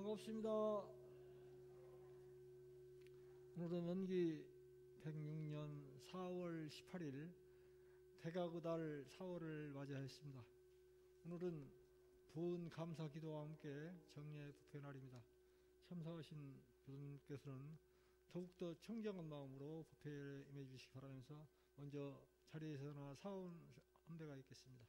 반갑습니다. 오늘은 원기 106년 4월 18일 대가구달 4월을 맞이하였습니다. 오늘은 부은 감사 기도와 함께 정례 부패 날입니다. 참석하신 교수님께서는 더욱더 청정한 마음으로 부패에 임해 주시기 바라면서 먼저 자리에서나 사원 함대가 있겠습니다.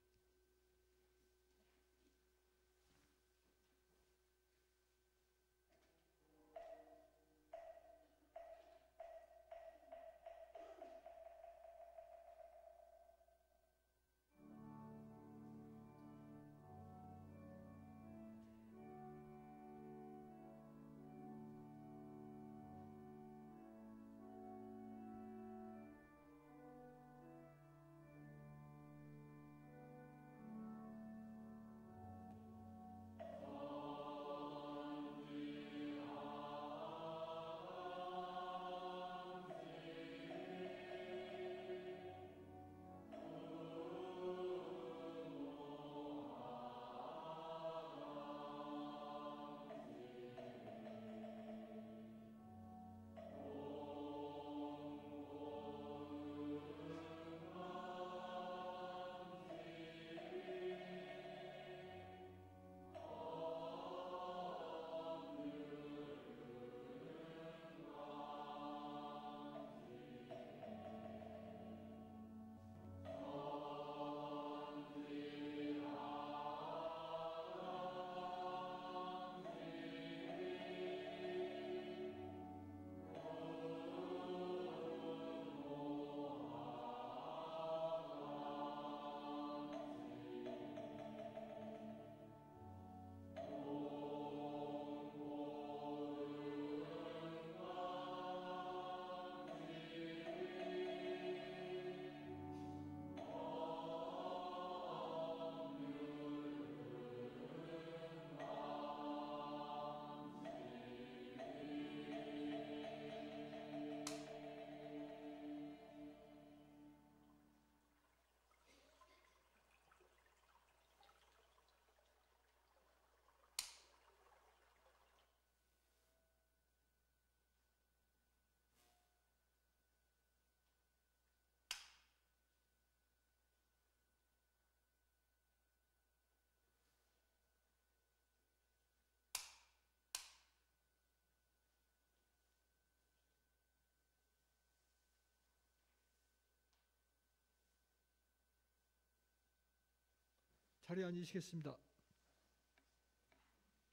자리에 앉으시겠습니다.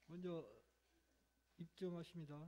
먼저 입정하십니다.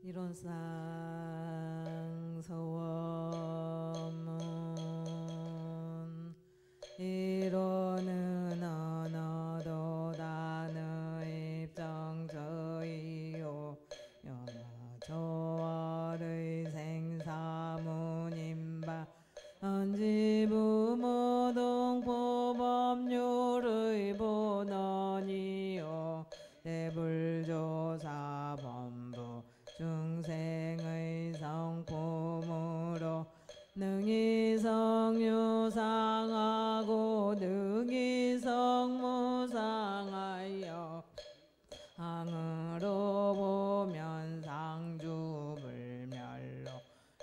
이론상 서원문 이론은 언어도 단의 입정저이요 연화조월의 생사문임바 언지부모동포법률의 본원이요 대불조사 범부 중생의 성품으로 능이성유상하고 능이성무상하여 항으로 보면 상주불멸로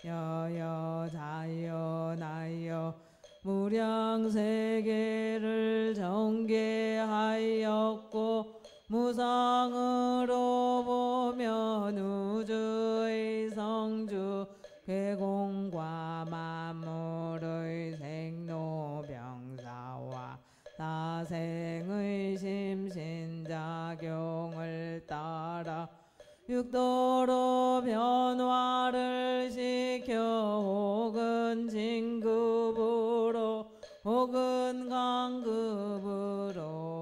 여여자연하여 무량세계를 정계하였고 무상으로 보면 우주의 성주 괴공과 만물의 생로병사와 다생의 심신작용을 따라 육도로 변화를 시켜 혹은 진급으로 혹은 강급으로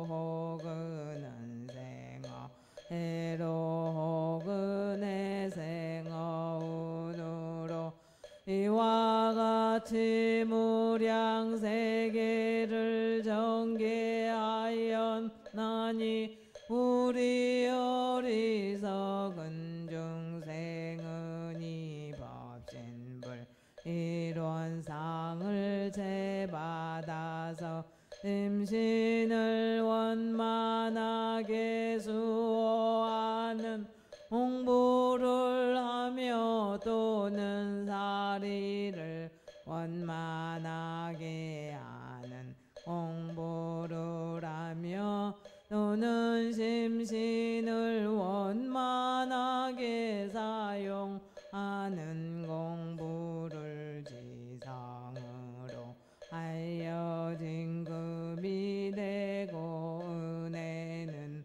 혹은 은생어 해로 혹은 해생어 운으로 이와 같이 무량세계를 정계하였나니 우리 어리석은 중생은 이 법신불 이론상을 제받아서 임신을 원만하게 수호하는 홍보를 하며 또는 사리를 원만하게 하는 홍보를 하며 또는 심신을 원만하게 사용하는 공부를 지성으로 하여 진급이 되고 은혜는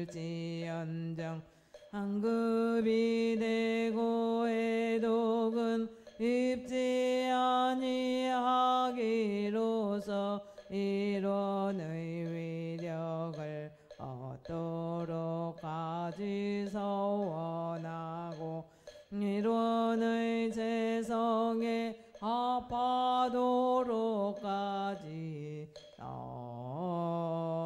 입을지언정 한급이 되고 해독은 입지 아니하기로서 이론의 위력을 얻도록까지 서원하고 이론의 재성에 합하도록까지 서원함.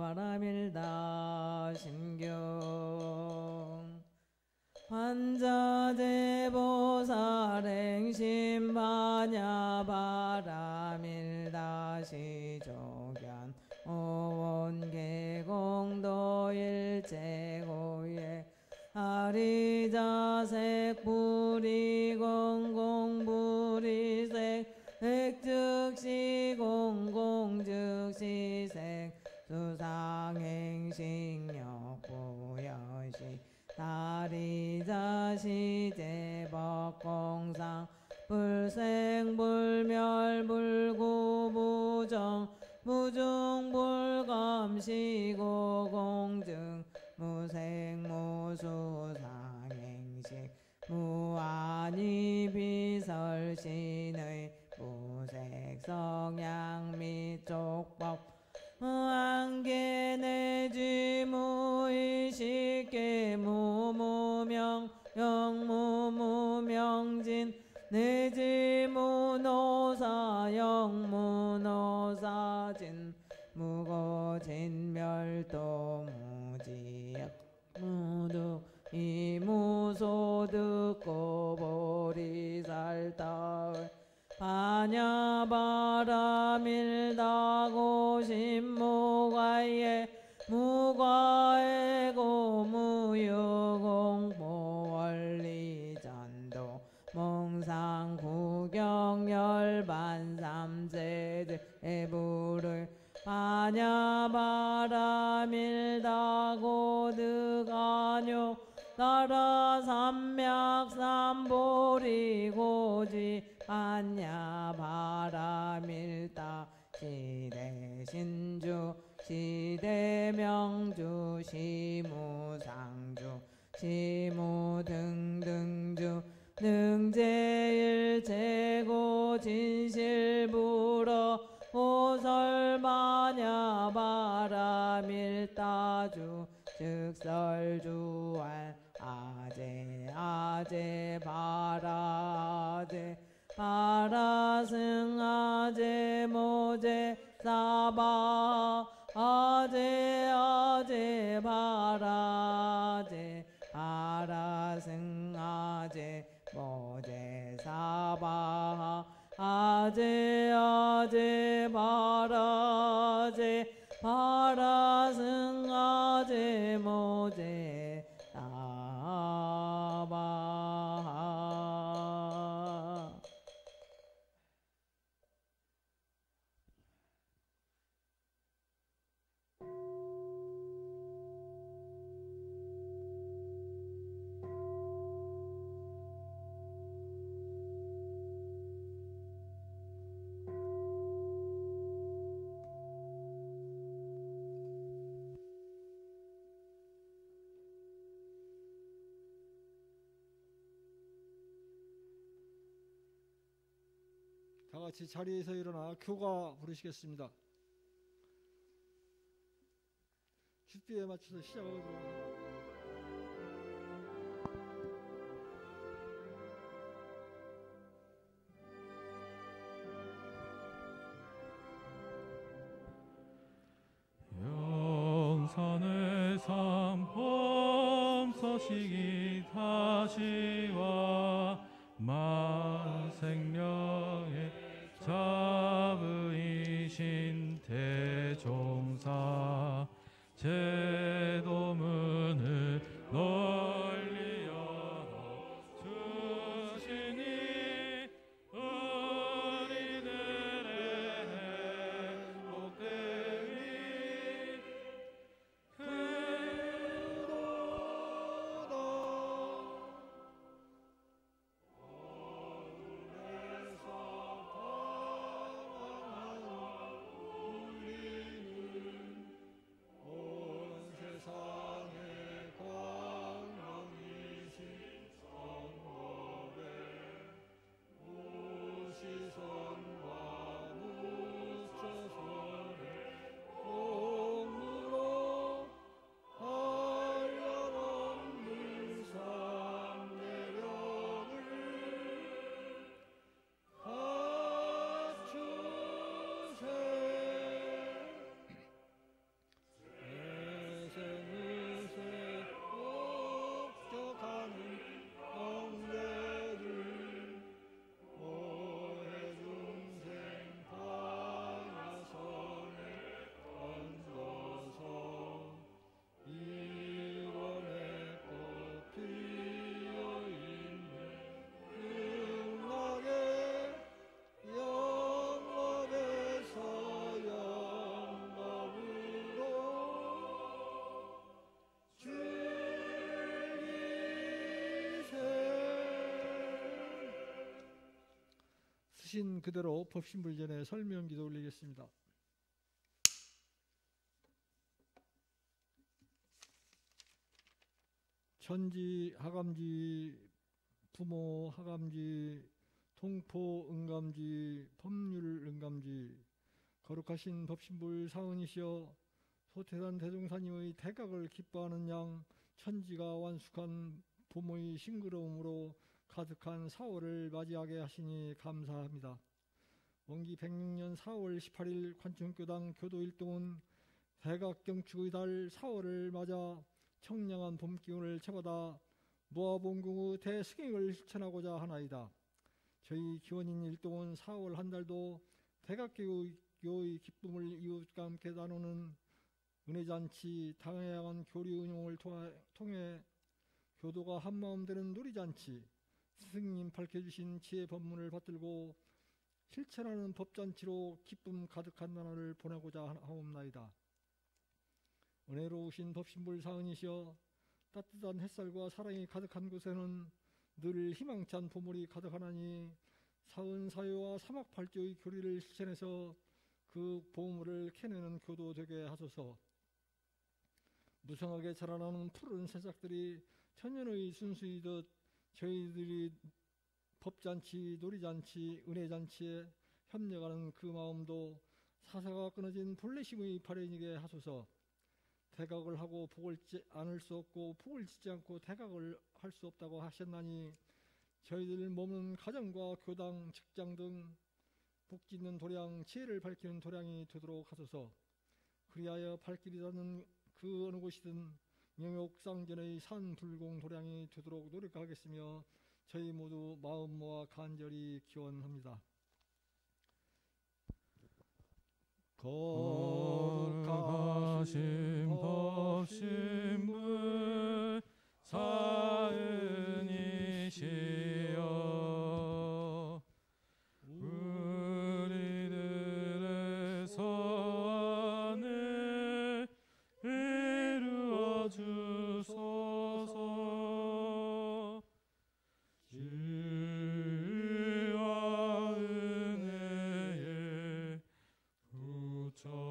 반야바라밀다 심경 환자제보살행심 반야바라밀다 시조견 오원계공도일체고예 아리자색 부리공공부리색 핵즉시공공즉시색 수상행식역부여시 다리자시제법공상 불생불멸불구부정 무중불감시고 공증 무생무수상행식 무아니 비설신의 무색성양 미족법 무안개내지 무의식계 무무명 영무무명진 내지 무노사 영무노사진 무고진멸도 무지역 무득 이무소득고 보리살달 반야바라밀다고 신무가예 무과에고 무유공보원리전도 몽상구경열반삼세드 에부를 반야바라밀다고 득아뇨 나라 삼맥삼보리고지 반야바라밀다 시대 신주 시대 명주 시무상주 시무 등등주 능제일제고 진실불어 오설마냐 바라밀따주 즉설주알 아제 바라제 바라승 아제 모제 사바 아제 바라제 바라승 아제 모제 사바 아제 바라제 바라승 아제 모제 사바. 다 같이 자리에서 일어나 교가 부르시겠습니다. 주비에 맞춰서 시작하고 영산의 삼범서식이 다시와 만생명의 자부이신 대종사 제도문을 널리 열어 주시니 우리들의 행복됨이 쓰신 그대로 법신불전에 설명기도 올리겠습니다. 천지, 하감지, 부모, 하감지, 통포, 응감지, 법률, 응감지, 거룩하신 법신불 사은이시여 소태산 대종사님의 대각을 기뻐하는 양 천지가 완숙한 부모의 싱그러움으로 가득한 4월을 맞이하게 하시니 감사합니다. 원기 106년 4월 18일 관청교당 교도 일동은 대각경축의 달 4월을 맞아 청량한 봄 기운을 채받아 무아봉궁의 대승행을 실천하고자 하나이다. 저희 기원인 일동은 4월 한 달도 대각교의 기쁨을 이웃과 함께 나누는 은혜잔치, 다양한 교리 운용을 통해 교도가 한마음 되는 누리잔치, 스승님 밝혀주신 지혜 법문을 받들고 실천하는 법잔치로 기쁨 가득한 나날을 보내고자 하옵나이다. 은혜로우신 법신불 사은이시여 따뜻한 햇살과 사랑이 가득한 곳에는 늘 희망찬 보물이 가득하나니 사은사유와 사막팔도의 교리를 실천해서 그 보물을 캐내는 교도 되게 하소서. 무성하게 자라나는 푸른 새싹들이 천년의 순수이듯 저희들이 법잔치, 놀이잔치, 은혜잔치에 협력하는 그 마음도 사사가 끊어진 볼레심의 발현이게 하소서. 대각을 하고 복을 짓지 않을 수 없고 복을 짓지 않고 대각을 할 수 없다고 하셨나니 저희들 머무는 가정과 교당, 직장 등 복짓는 도량, 지혜를 밝히는 도량이 되도록 하소서. 그리하여 발길이 닿는 그 어느 곳이든 명욕상전의 산불공 도량이 되도록 노력하겠으며 저희 모두 마음 모아 간절히 기원합니다. 거룩하신 법신불 사은이시여 우리들의 소원을 이루어 주소서. 지혜와 은혜에 부처되도록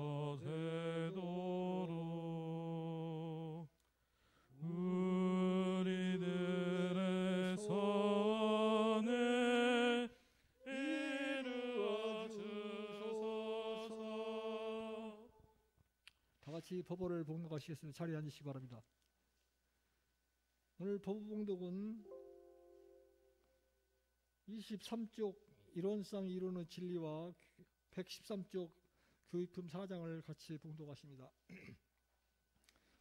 우리들의 소원을 이루어 주소서. 다 같이 법어를 봉독하시겠습니다. 자리에 앉으시기 바랍니다. 오늘 법어 봉독은 23쪽 이론상 이론의 진리와 113쪽 교육품 4장을 같이 봉독하십니다.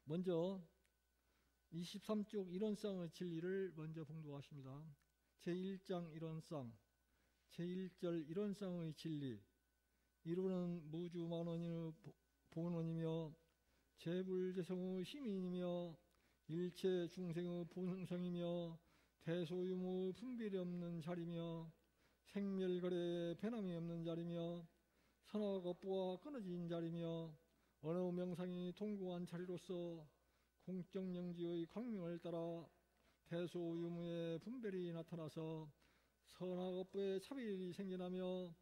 먼저 23쪽 이론상의 진리를 먼저 봉독하십니다. 제1장 이론상 제1절 이론상의 진리. 이론은 무주만원의 본원이며 재불재성의 시민이며 일체 중생의 본성이며 대소유무 분별이 없는 자리며 생멸거래에 변함이 없는 자리며 선악업부와 끊어진 자리며 어느 명상이 통고한 자리로서 공적영지의 광명을 따라 대소유무의 분별이 나타나서 선악업부의 차별이 생겨나며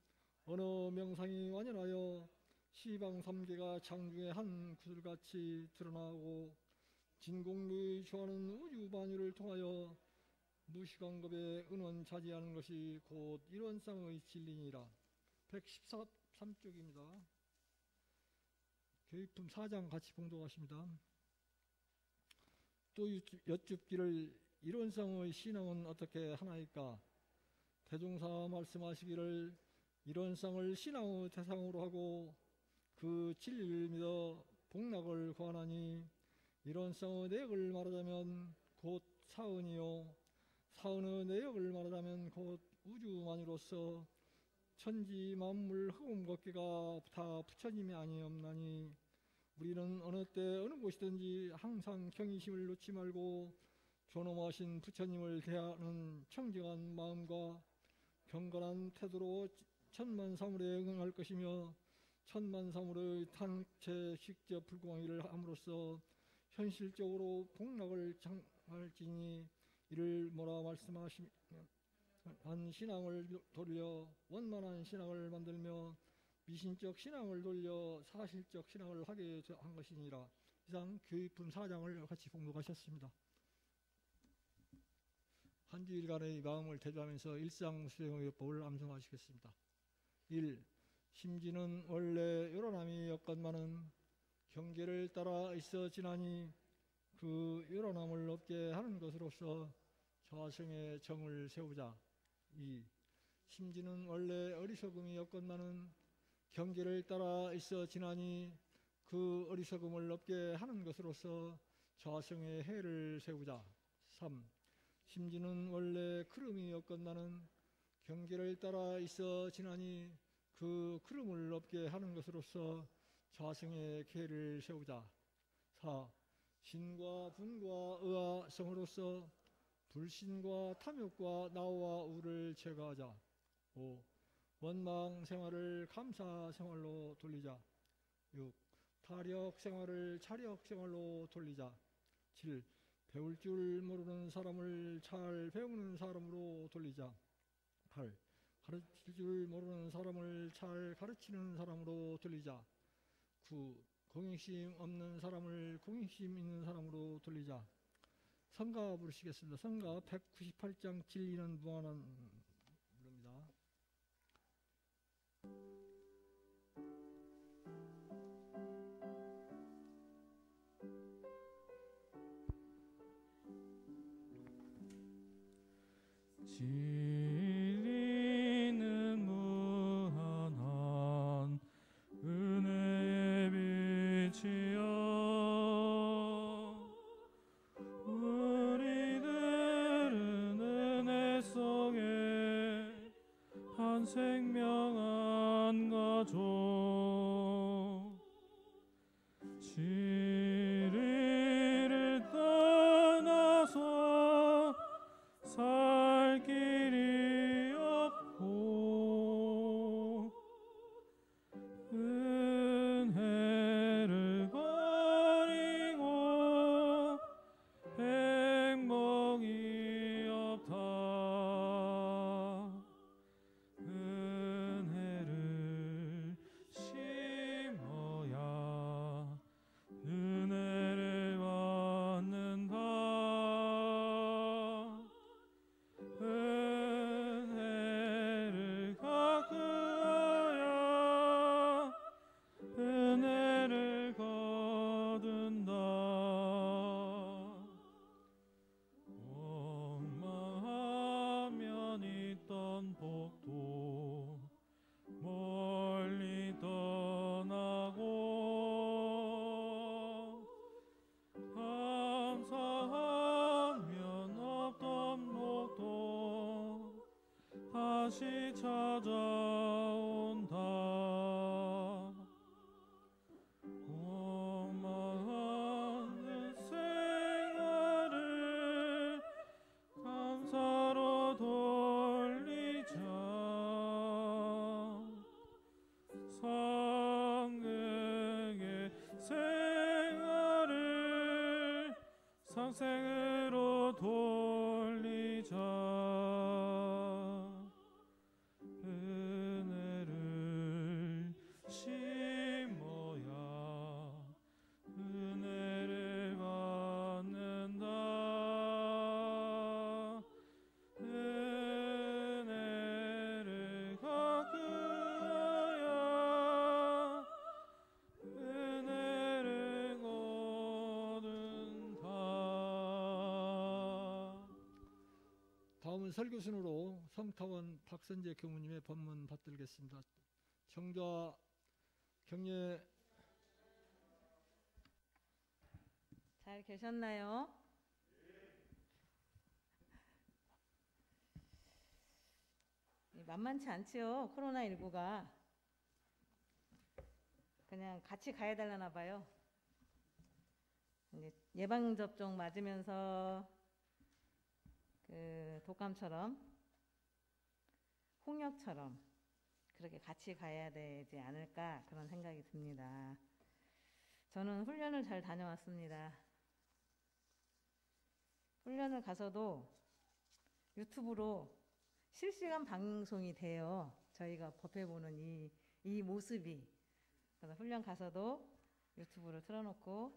어느 명상이 완연하여 시방삼계가 장중의 한 구슬같이 드러나고 진공무의 좋아하는 우주반유를 통하여 무시간겁에 은원자지하는 것이 곧 이론상의 진리니라. 113쪽입니다. 교육품 4장 같이 봉독하십니다. 또 여쭙기를 이론상의 신앙은 어떻게 하나이까? 대종사 말씀하시기를 이론상을 신앙의 대상으로 하고 그 진리를 믿어 복락을 구하나니 이론상의 내역을 말하자면 곧 사은이요 사은의 내역을 말하자면 곧 우주만으로서 천지 만물 흑음 걷기가 다 부처님이 아니옵나니 우리는 어느 때 어느 곳이든지 항상 경의심을 놓지 말고 존엄하신 부처님을 대하는 청정한 마음과 경건한 태도로 천만사물에 응할 것이며 천만사물의 탄체 식적 불공의를 함으로써 현실적으로 복락을 장할지니 이를 뭐라 말씀하시면 한 신앙을 돌려 원만한 신앙을 만들며 미신적 신앙을 돌려 사실적 신앙을 하게 한 것이니라. 이상 교육품 4장을 같이 봉독하셨습니다. 한 주일간의 마음을 대조하면서 일상 수행의 법을 암송하시겠습니다. 1. 심지는 원래 요란함이 였건만은 경계를 따라 있어 지나니 그 요란함을 없게 하는 것으로서 자성의 정을 세우자. 2. 심지는 원래 어리석음이 였건만은 경계를 따라 있어 지나니 그 어리석음을 없게 하는 것으로서 자성의 해를 세우자. 3. 심지는 원래 크름이 였건만은 경계를 따라 있어 지나니 그 크름을 없게 하는 것으로서 자성의 계를 세우자. 4. 신과 분과 의와 성으로서 불신과 탐욕과 나와 우를 제거하자. 5. 원망 생활을 감사 생활로 돌리자. 6. 타력 생활을 차력 생활로 돌리자. 7. 배울 줄 모르는 사람을 잘 배우는 사람으로 돌리자. 8. 가르칠 줄 모르는 사람을 잘 가르치는 사람으로 돌리자. 9. 공익심 없는 사람을 공익심 있는 사람으로 돌리자. 성가 부르시겠습니다. 성가 198장 진리는 무한한 부릅니다. 진리는 무한한 은혜의 빛이여 우리들은 은혜 속에 한 생명한 가족 진리를 떠나서 살 길이 없고 은혜를 버리고 행복이 없다. 은혜를 심어야 은혜를 받는다. 은혜를 가꾸어야 은혜를 거둔다. 원망하면 있던 복도 멀리 떠나고 감사하면 없던 복도 다시 찾아온다. 원망하는 생활을 감사로 돌리자. 상극의 생활을 상생으로 돌리자. 은혜를 심어야 은혜를 받는다. 은혜를 가꾸어야 은혜를 거둔다. 다음은 설교순으로 성타원 박선재 교무님의 법문 받들겠습니다. 정좌 경례. 잘 계셨나요? 만만치 않지요. 코로나19가 그냥 같이 가야 되려나 봐요. 이제 예방접종 맞으면서 그 독감처럼 홍역처럼 그렇게 같이 가야 되지 않을까 그런 생각이 듭니다. 저는 훈련을 잘 다녀왔습니다. 훈련을 가서도 유튜브로 실시간 방송이 돼요. 저희가 법회 보는 이 모습이. 그래서 훈련 가서도 유튜브를 틀어놓고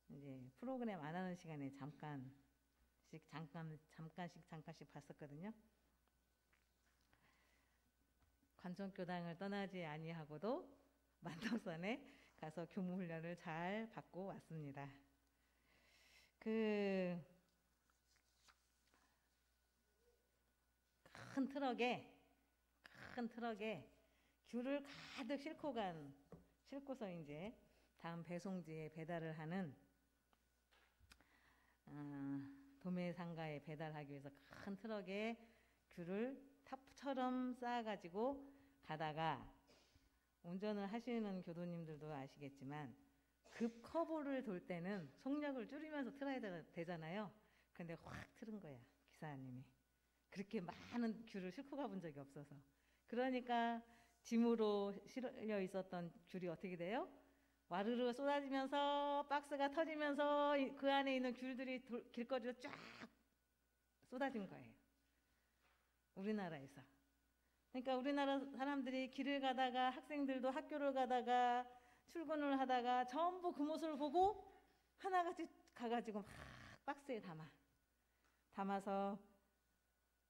이제 프로그램 안 하는 시간에 잠깐씩 봤었거든요. 관성교당을 떠나지 아니하고도 만덕산에 가서 교무 훈련을 잘 받고 왔습니다. 그 큰 트럭에 귤을 가득 싣고서 이제 다음 배송지에 배달을 하는 도매상가에 배달하기 위해서 큰 트럭에 귤을 탑처럼 쌓아가지고 가다가 운전을 하시는 교도님들도 아시겠지만 급 커브를 돌 때는 속력을 줄이면서 틀어야 되잖아요. 근데 확 틀은 거야, 기사님이. 그렇게 많은 귤을 싣고 가본 적이 없어서. 그러니까 짐으로 실려 있었던 귤이 어떻게 돼요? 와르르 쏟아지면서 박스가 터지면서 그 안에 있는 귤들이 길거리로 쫙 쏟아진 거예요. 우리나라에서. 그러니까 우리나라 사람들이 길을 가다가 학생들도 학교를 가다가 출근을 하다가 전부 그 모습을 보고 하나같이 가가지고 막 박스에 담아서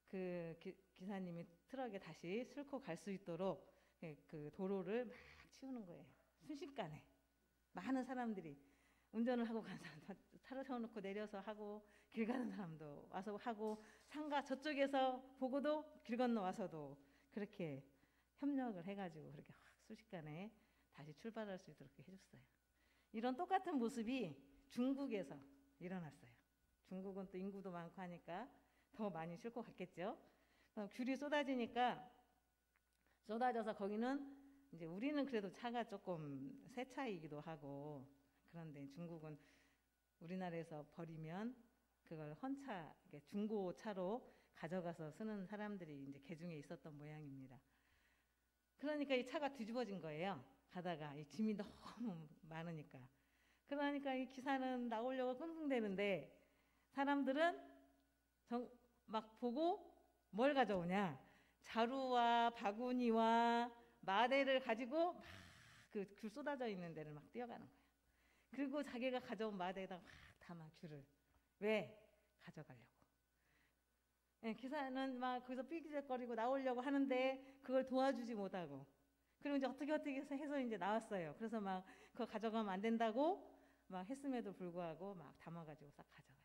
그 기사님이 트럭에 다시 싣고 갈 수 있도록 그 도로를 막 치우는 거예요. 순식간에 많은 사람들이 운전을 하고 간 사람 차를 세워놓고 내려서 하고 길 가는 사람도 와서 하고 상가 저쪽에서 보고도 길 건너 와서도 그렇게 협력을 해가지고 그렇게 확 순식간에 다시 출발할 수 있도록 해줬어요. 이런 똑같은 모습이 중국에서 일어났어요. 중국은 또 인구도 많고 하니까 더 많이 싣고 갔겠죠. 귤이 쏟아져서 거기는 이제 우리는 그래도 차가 조금 새 차이기도 하고 그런데 중국은 우리나라에서 버리면 그걸 헌차, 중고차로 가져가서 쓰는 사람들이 이제 개중에 있었던 모양입니다. 그러니까 이 차가 뒤집어진 거예요. 가다가 이 짐이 너무 많으니까. 그러니까 이 기사는 나오려고 끙끙대는데 사람들은 막 보고 뭘 가져오냐? 자루와 바구니와 마대를 가지고 막 그 귤 쏟아져 있는 데를 막 뛰어가는 거예요. 그리고 자기가 가져온 마대에다가 막 담아 귤을. 왜? 가져가려고. 네, 기사는 막 거기서 삐기적거리고 나오려고 하는데 그걸 도와주지 못하고 그리고 이제 어떻게 해서 이제 나왔어요. 그래서 막 그거 가져가면 안 된다고 막 했음에도 불구하고 막 담아가지고 싹 가져가요.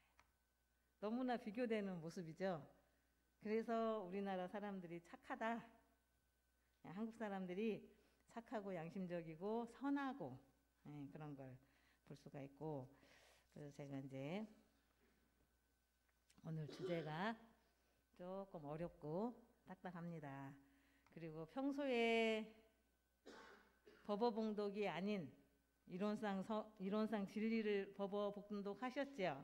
너무나 비교되는 모습이죠. 그래서 우리나라 사람들이 착하다. 한국 사람들이 착하고 양심적이고 선하고 그런 걸 볼 수가 있고 그래서 제가 이제 오늘 주제가 조금 어렵고 딱딱합니다. 그리고 평소에 법어봉독이 아닌 이론상 진리를 법어봉독 하셨죠?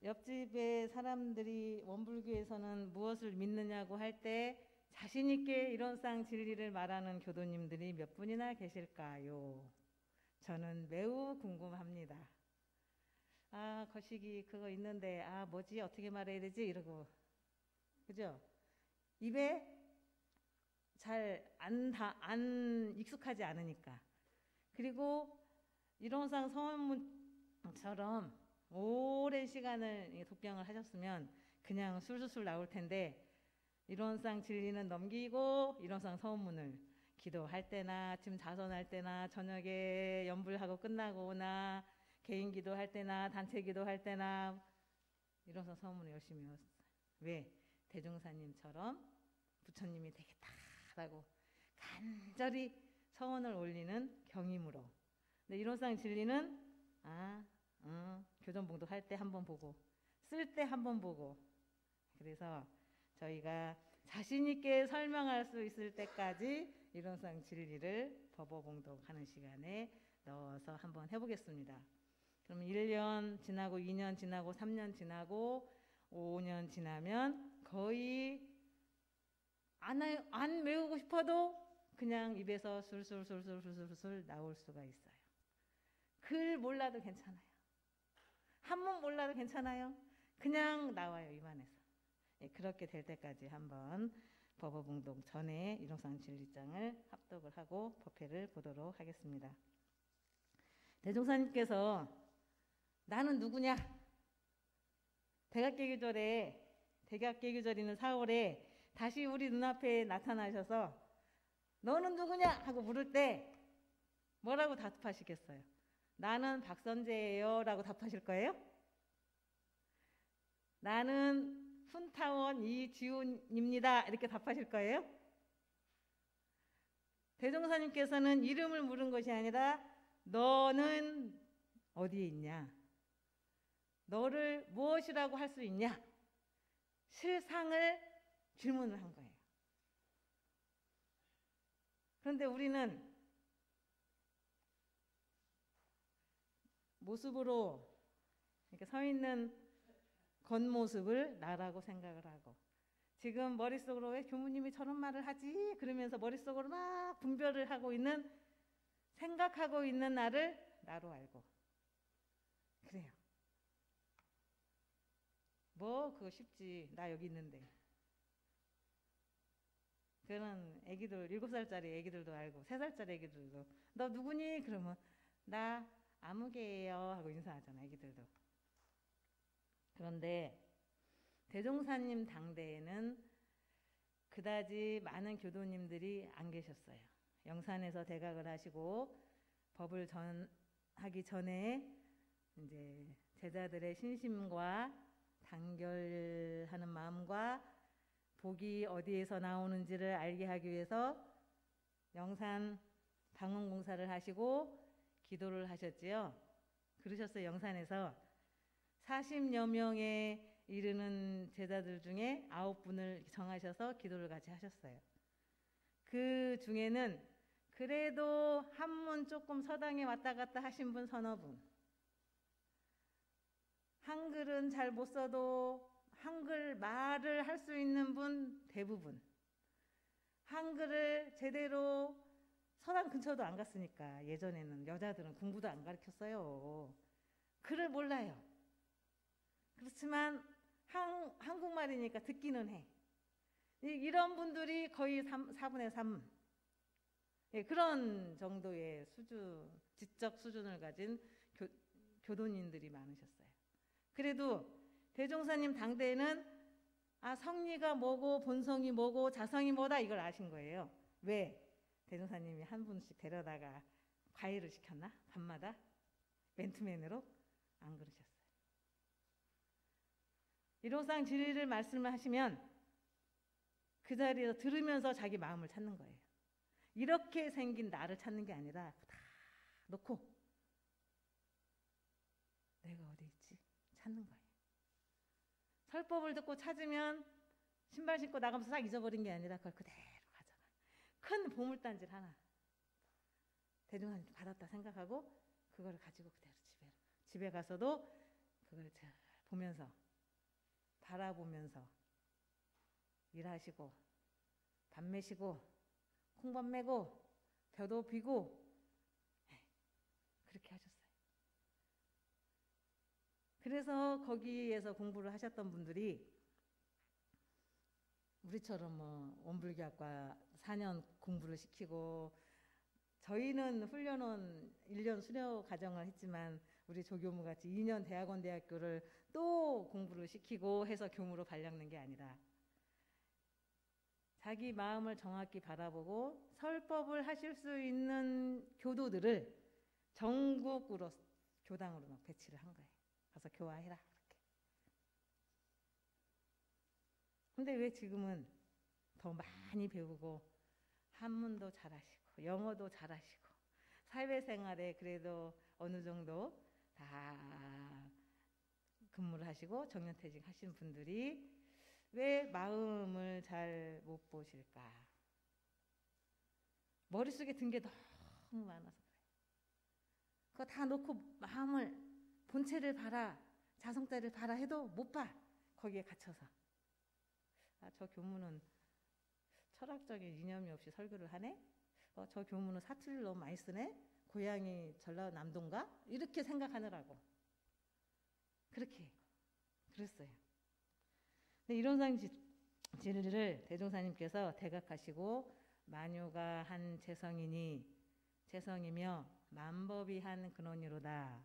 옆집의 사람들이 원불교에서는 무엇을 믿느냐고 할 때 자신 있게 이론상 진리를 말하는 교도님들이 몇 분이나 계실까요? 저는 매우 궁금합니다. 아, 거시기 그거 있는데 뭐지 어떻게 말해야 되지 이러고 그죠? 입에 잘 안 익숙하지 않으니까. 그리고 이론상 서원문처럼 오랜 시간을 독경을 하셨으면 그냥 술술술 나올 텐데 이론상 진리는 넘기고 이론상 서원문을 기도할 때나 아침 자선할 때나 저녁에 연불하고 끝나고나 개인 기도할 때나 단체 기도할 때나 이론상 서원문을 열심히 외웠어요. 왜? 대종사님처럼 부처님이 되겠다라고 간절히 서원을 올리는 경임으로. 근데 이론상 진리는 교전봉독 할 때 한번 보고 쓸 때 한번 보고 그래서 저희가 자신 있게 설명할 수 있을 때까지 이론상 진리를 법어봉독하는 시간에 넣어서 한번 해보겠습니다. 그럼 1년 지나고 2년 지나고 3년 지나고 5년 지나면 거의 안 외우고 싶어도 그냥 입에서 술술 나올 수가 있어요. 글 몰라도 괜찮아요. 한문 몰라도 괜찮아요. 그냥 나와요, 입안에서. 그렇게 될 때까지 한번 법어봉독 전에 이론상 진리장을 합독을 하고 법회를 보도록 하겠습니다. 대종사님께서 나는 누구냐? 대각계규절이는 4월에 다시 우리 눈앞에 나타나셔서 너는 누구냐? 하고 물을 때 뭐라고 답하시겠어요? 나는 박선재예요 라고 답하실 거예요? 나는 훈타원 이지훈입니다 이렇게 답하실 거예요? 대종사님께서는 이름을 물은 것이 아니라 너는 어디에 있냐? 너를 무엇이라고 할 수 있냐? 실상을 질문을 한 거예요. 그런데 우리는 모습으로 이렇게 서 있는 겉모습을 나라고 생각을 하고 지금 머릿속으로 왜 교무님이 저런 말을 하지? 그러면서 머릿속으로 막 분별을 하고 있는 생각하고 있는 나를 나로 알고 그래요. 뭐 그거 쉽지. 나 여기 있는데. 그런 애기들 7살짜리 애기들도 알고 3살짜리 애기들도 너 누구니? 그러면 나 아무개예요 하고 인사하잖아 애기들도. 그런데 대종사님 당대에는 그다지 많은 교도님들이 안 계셨어요. 영산에서 대각을 하시고 법을 하기 전에 이제 제자들의 신심과 단결하는 마음과 복이 어디에서 나오는지를 알게 하기 위해서 영산 방언공사를 하시고 기도를 하셨지요. 그러셨어요. 영산에서 40여 명에 이르는 제자들 중에 9분을 정하셔서 기도를 같이 하셨어요. 그 중에는 그래도 한문 조금 서당에 왔다 갔다 하신 분 서너 분, 한글은 잘 못 써도 한글 말을 할 수 있는 분 대부분, 한글을 제대로 서당 근처도 안 갔으니까 예전에는 여자들은 공부도 안 가르쳤어요. 글을 몰라요. 그렇지만 한국말이니까 듣기는 해. 이런 분들이 거의 4분의 3. 예, 그런 정도의 지적 수준을 가진 교도님들이 많으셨어요. 그래도 대종사님 당대에는 성리가 뭐고 본성이 뭐고 자성이 뭐다 이걸 아신 거예요. 왜? 대종사님이 한 분씩 데려다가 과외를 시켰나? 밤마다? 맨투맨으로? 안 그러셨어요. 일호상 진리를 말씀을 하시면 그 자리에서 들으면서 자기 마음을 찾는 거예요. 이렇게 생긴 나를 찾는 게 아니라 다 놓고 내가 어디 있지? 찾는 거예요. 설법을 듣고 찾으면 신발 신고 나가면서 싹 잊어버린 게 아니라 그걸 그대로 가져가. 큰 보물단지를 하나 대중한테 받았다 생각하고 그걸 가지고 그대로 집에 가서도 그걸 보면서 바라보면서 일하시고 밥 매시고 콩밥 매고 벼도 비고 그렇게 하셨어요. 그래서 거기에서 공부를 하셨던 분들이 우리처럼 원불교학과 4년 공부를 시키고 저희는 훈련원 1년 수료 과정을 했지만 우리 조교무 같이 2년 대학원 대학교를 또 공부를 시키고 해서 교무로 발령낸 게 아니라 자기 마음을 정확히 바라보고 설법을 하실 수 있는 교도들을 전국으로 교당으로 막 배치를 한 거예요. 가서 교화해라 그렇게. 근데 왜 지금은 더 많이 배우고 한문도 잘하시고 영어도 잘하시고 사회생활에 그래도 어느 정도 다 근무를 하시고 정년퇴직 하신 분들이 왜 마음을 잘 못 보실까? 머릿속에 든 게 너무 많아서 그래요. 그거 다 놓고 마음을 본체를 봐라, 자성자를 봐라 해도 못 봐. 거기에 갇혀서. 저 교무는 철학적인 이념이 없이 설교를 하네? 저 교무는 사투리를 너무 많이 쓰네? 고향이 전라남도인가? 이렇게 생각하느라고. 그렇게 그랬어요. 근데 이론상 진리를 대종사님께서 대각하시고 만유가 한 재성이며 만법이 한 근원이로다.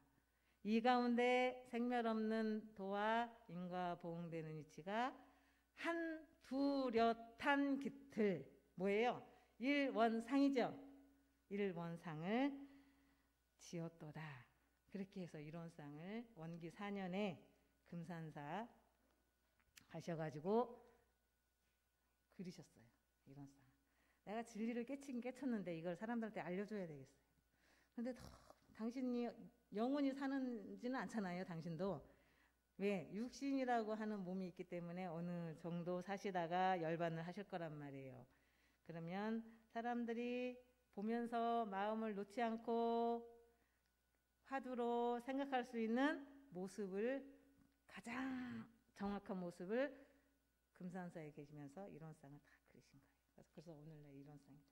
이 가운데 생멸 없는 도와 인과 보응되는 이치가 한 두렷한 깃을 뭐예요? 일원상이죠. 일원상을 지었도다. 그렇게 해서 일원상을 원기 4년에 금산사 가셔가지고 그리셨어요. 일원상. 내가 진리를 깨쳤는데 이걸 사람들한테 알려줘야 되겠어요. 근데 당신이 영원히 사는지는 않잖아요. 당신도. 왜? 육신이라고 하는 몸이 있기 때문에 어느 정도 사시다가 열반을 하실 거란 말이에요. 그러면 사람들이 보면서 마음을 놓지 않고 화두로 생각할 수 있는 모습을, 가장 정확한 모습을 금산사에 계시면서 일원상을 다 그리신 거예요. 그래서 오늘날 일원상이죠.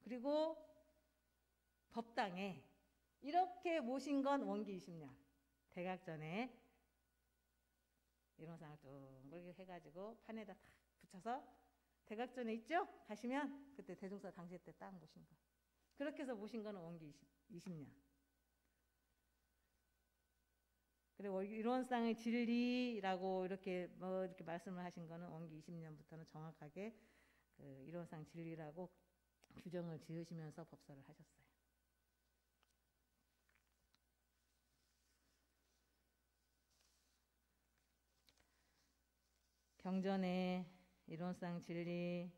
그리고 법당에 이렇게 모신 건 원기 20년 대각전에 이론상을 쭉 해가지고 판에다 탁 붙여서 대각전에 있죠? 가시면 그때 대종사 당시 때 딱 모신 거. 그렇게 해서 모신 거는 원기 20년. 그리고 이론상의 진리라고 이렇게 이렇게 말씀을 하신 거는 원기 20년부터는 정확하게 그 이론상 진리라고 규정을 지으시면서 법설을 하셨어요. 경전에 이론상 진리,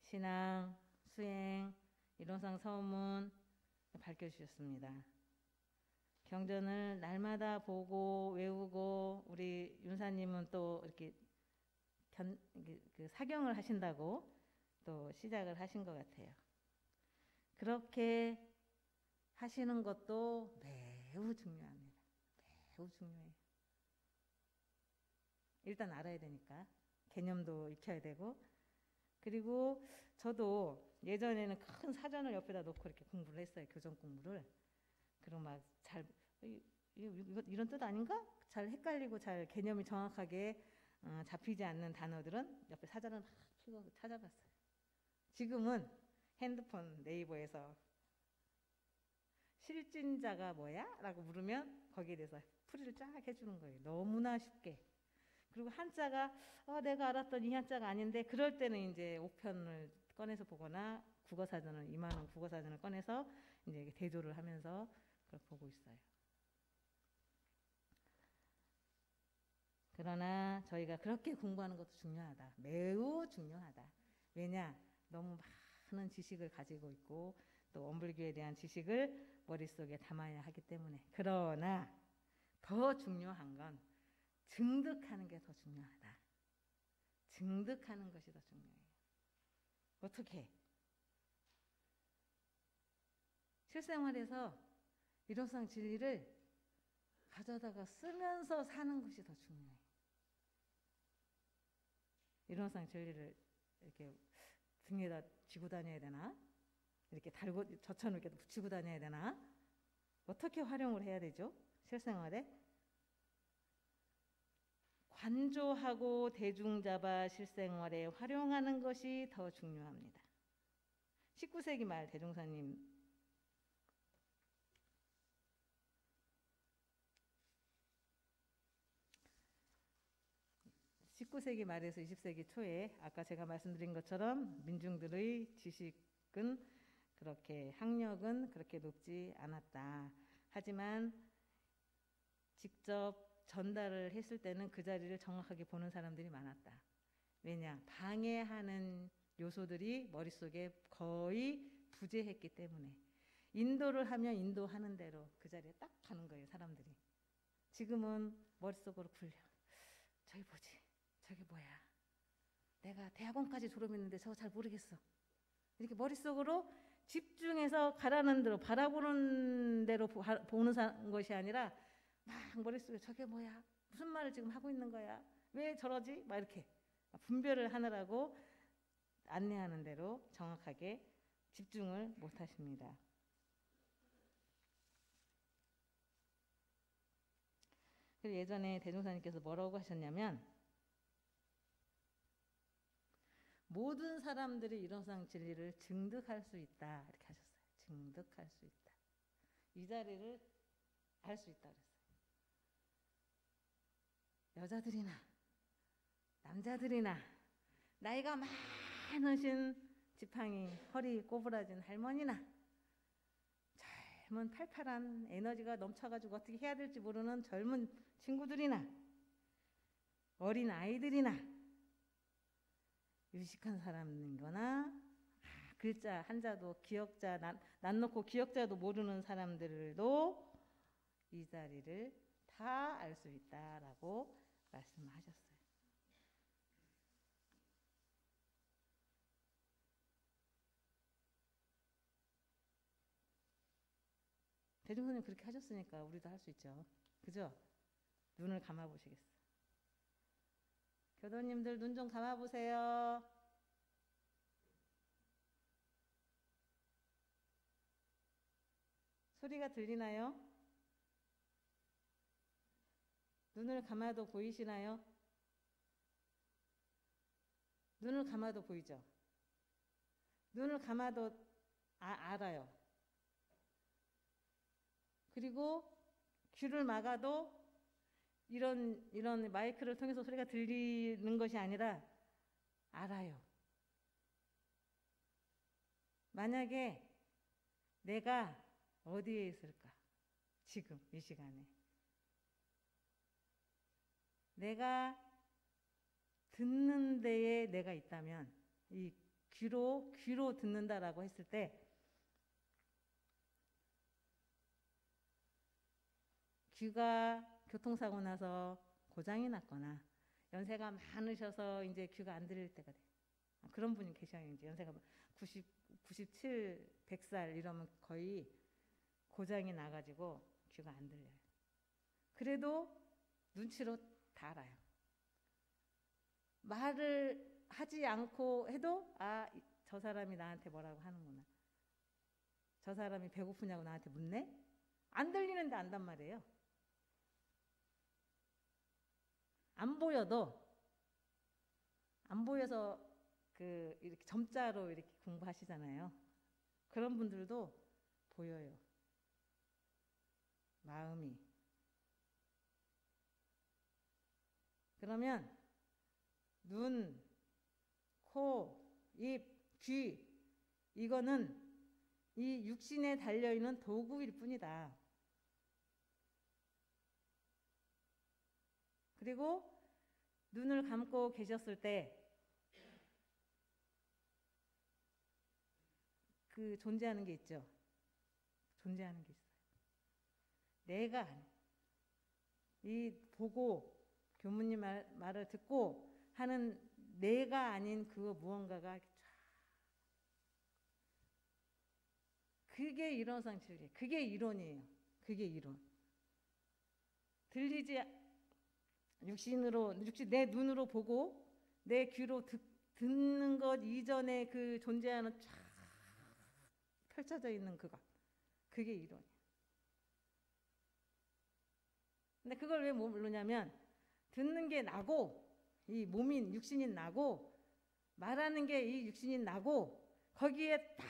신앙, 수행, 이론상 서문 밝혀주셨습니다. 경전을 날마다 보고 외우고 우리 윤사님은 또 이렇게 그 사경을 하신다고 또 시작을 하신 것 같아요. 그렇게 하시는 것도 매우 중요합니다. 매우 중요해요. 일단 알아야 되니까 개념도 익혀야 되고, 그리고 저도 예전에는 큰 사전을 옆에다 놓고 이렇게 공부를 했어요. 교정 공부를. 그럼 막 잘 이런 뜻 아닌가? 잘 헷갈리고 잘 개념이 정확하게 잡히지 않는 단어들은 옆에 사전을 막 펴고 찾아봤어요. 지금은 핸드폰 네이버에서 실진자가 뭐야? 라고 물으면 거기에 대해서 풀이를 쫙 해주는 거예요. 너무나 쉽게. 그리고 한자가 내가 알았던 이 한자가 아닌데, 그럴 때는 이제 5편을 꺼내서 보거나 국어사전을 이만한 국어사전을 꺼내서 이제 대조를 하면서 그걸 보고 있어요. 그러나 저희가 그렇게 공부하는 것도 중요하다. 매우 중요하다. 왜냐? 너무 많은 지식을 가지고 있고 또 원불교에 대한 지식을 머릿속에 담아야 하기 때문에. 그러나 더 중요한 건 증득하는 게 더 중요하다. 증득하는 것이 더 중요해요. 어떻게? 실생활에서 이론상 진리를 가져다가 쓰면서 사는 것이 더 중요해요. 이론상 진리를 이렇게 등에다 쥐고 다녀야 되나? 이렇게 달고 저처럼 이렇게 붙이고 다녀야 되나? 어떻게 활용을 해야 되죠? 실생활에? 관조하고 대중잡아 실생활에 활용하는 것이 더 중요합니다. 19세기 말 대종사님 19세기 말에서 20세기 초에 아까 제가 말씀드린 것처럼 민중들의 지식은 그렇게 학력은 그렇게 높지 않았다. 하지만 직접 전달을 했을 때는 그 자리를 정확하게 보는 사람들이 많았다. 왜냐? 방해하는 요소들이 머릿속에 거의 부재했기 때문에 인도를 하면 인도하는 대로 그 자리에 딱 가는 거예요, 사람들이. 지금은 머릿속으로 굴려. 저기 뭐지? 저게 뭐야? 내가 대학원까지 졸업했는데 저거 잘 모르겠어. 이렇게 머릿속으로 집중해서 가라는 대로 바라보는 대로 보는 것이 아니라 막 머릿속에 저게 뭐야? 무슨 말을 지금 하고 있는 거야? 왜 저러지? 막 이렇게 분별을 하느라고 안내하는 대로 정확하게 집중을 못 하십니다. 그리고 예전에 대종사님께서 뭐라고 하셨냐면 모든 사람들이 이론상 진리를 증득할 수 있다 이렇게 하셨어요. 증득할 수 있다. 이 자리를 할 수 있다 그랬어요. 여자들이나 남자들이나 나이가 많으신 지팡이 허리 꼬부라진 할머니나 젊은 팔팔한 에너지가 넘쳐가지고 어떻게 해야 될지 모르는 젊은 친구들이나 어린 아이들이나 유식한 사람이거나 글자 한자도 기억자 난 놓고 기억자도 모르는 사람들도 이 자리를 다 알 수 있다라고 말씀하셨어요. 대종사님 그렇게 하셨으니까 우리도 할 수 있죠. 그죠? 눈을 감아 보시겠어요? 교도님들 눈 좀 감아 보세요. 소리가 들리나요? 눈을 감아도 보이시나요? 눈을 감아도 보이죠? 눈을 감아도 알아요. 그리고 귀를 막아도 이런 마이크를 통해서 소리가 들리는 것이 아니라 알아요. 만약에 내가 어디에 있을까? 지금 이 시간에 내가 듣는 데에 내가 있다면, 이 귀로 듣는다라고 했을 때 귀가 교통사고 나서 고장이 났거나 연세가 많으셔서 이제 귀가 안 들릴 때가 돼요. 그런 분이 계셔요. 이제 연세가 90, 97, 100살 이러면 거의 고장이 나가지고 귀가 안 들려요. 그래도 눈치로 다 알아요. 말을 하지 않고 해도 저 사람이 나한테 뭐라고 하는구나. 저 사람이 배고프냐고 나한테 묻네? 안 들리는데 안단 말이에요. 안 보여도, 안 보여서 이렇게 점자로 이렇게 공부하시잖아요. 그런 분들도 보여요. 마음이. 그러면 눈, 코, 입, 귀, 이거는 이 육신에 달려있는 도구일 뿐이다. 그리고 눈을 감고 계셨을 때 존재하는 게 있죠. 존재하는 게 있어요. 내가 이 보고 교무님 말을 듣고 하는 내가 아닌 그 무언가가 그게 이론상 진리, 그게 이론이에요. 그게 이론. 들리지 육신 내 눈으로 보고 내 귀로 듣는 것 이전에 그 존재하는 쫙 펼쳐져 있는 그것, 그게 이론이에요. 근데 그걸 왜 모르냐면 듣는 게 나고 이 몸인 육신인 나고 말하는 게 이 육신인 나고 거기에 딱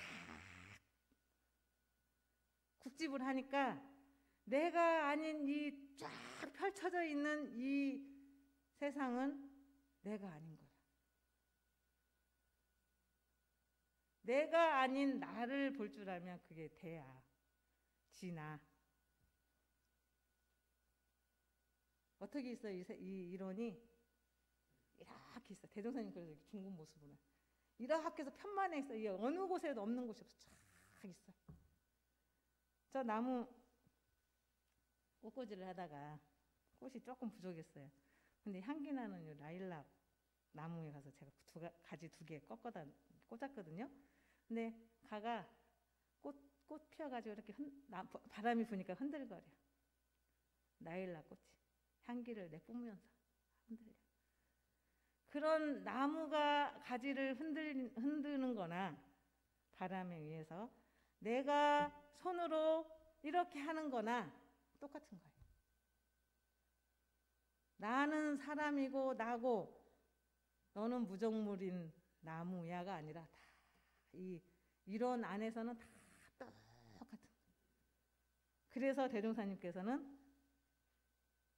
국집을 하니까 내가 아닌 이 쫙 펼쳐져 있는 이 세상은 내가 아닌 거야. 내가 아닌 나를 볼 줄 알면 그게 대야, 지나. 어떻게 있어요? 이 이론이 이렇게 있어. 대종사님 그래서 이렇게 중국 모습으로 이렇게 해서 편만에 있어. 이 어느 곳에도 없는 곳이 없어. 쫙 있어. 저 나무 꽃꽂이를 하다가 꽃이 조금 부족했어요. 근데 향기 나는 이 라일락 나무에 가서 제가 가지 2개 꺾어다 꽂았거든요. 근데 가가 꽃 피어가지고 이렇게 바람이 부니까 흔들거려. 라일락 꽃이 향기를 내뿜으면서 흔들려. 그런 나무가 가지를 흔드는 거나 바람에 의해서 내가 손으로 이렇게 하는 거나 똑같은 거예요. 나는 사람이고 나고 너는 무정물인 나무야가 아니라 다 이 이론 안에서는 다 똑같은 거예요. 그래서 대종사님께서는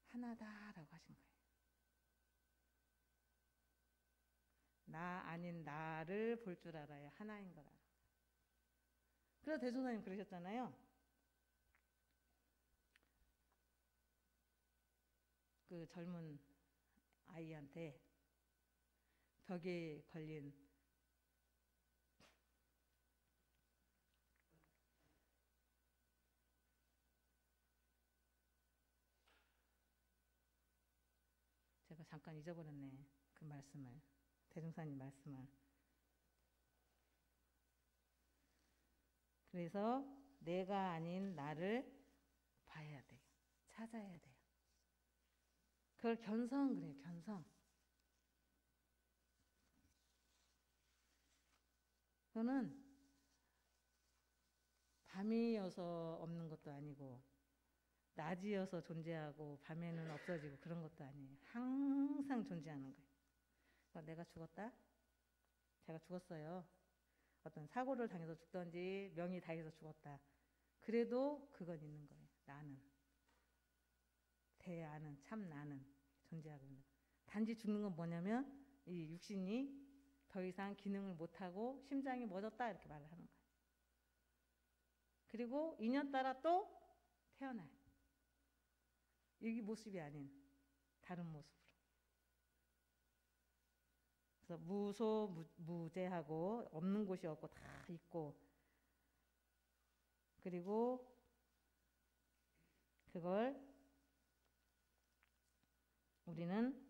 하나다라고 하신 거예요. 나 아닌 나를 볼 줄 알아야 하나인 걸 알아. 그래서 대종사님 그러셨잖아요. 그 젊은 아이한테 벽에 걸린 제가 잠깐 잊어버렸네. 그 말씀을. 대종사님 말씀을. 그래서 내가 아닌 나를 봐야 돼요. 찾아야 돼요. 그걸 견성 그래요. 견성. 그거는 밤이어서 없는 것도 아니고 낮이어서 존재하고 밤에는 없어지고 그런 것도 아니에요. 항상 존재하는 거예요. 내가 죽었다? 제가 죽었어요. 어떤 사고를 당해서 죽던지 명이 다해서 죽었다. 그래도 그건 있는 거예요. 나는. 대아는, 참 나는 존재하고 있는 거예요. 단지 죽는 건 뭐냐면 이 육신이 더 이상 기능을 못하고 심장이 멎었다 이렇게 말을 하는 거예요. 그리고 2년 따라 또 태어나요. 이 모습이 아닌 다른 모습으로. 그래서 무소무제하고 없는 곳이 없고 다 있고, 그리고 그걸 우리는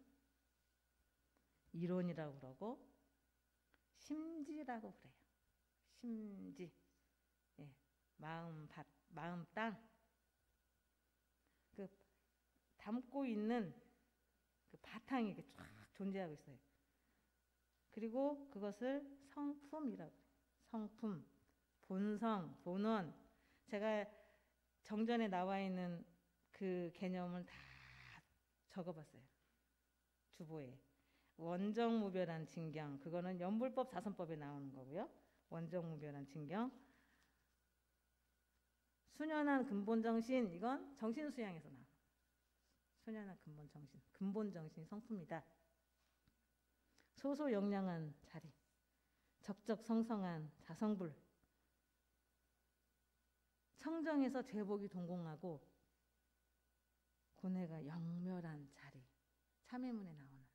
이론이라고 그러고 심지라고 그래요. 심지. 예. 마음 땅. 그 담고 있는 그 바탕이 이렇게 쫙 존재하고 있어요. 그리고 그것을 성품이라고 해요. 성품, 본성, 본원. 제가 정전에 나와 있는 그 개념을 다 적어봤어요. 주보에. 원정무별한 진경, 그거는 연불법 자선법에 나오는 거고요. 원정무별한 진경. 수년한 근본정신, 이건 정신수양에서 나와요. 수년한 근본정신, 근본정신이 성품이다. 소소영량한 자리, 적적성성한 자성불, 청정에서 제복이 동공하고 고뇌가 영멸한 자리, 참회문에 나오는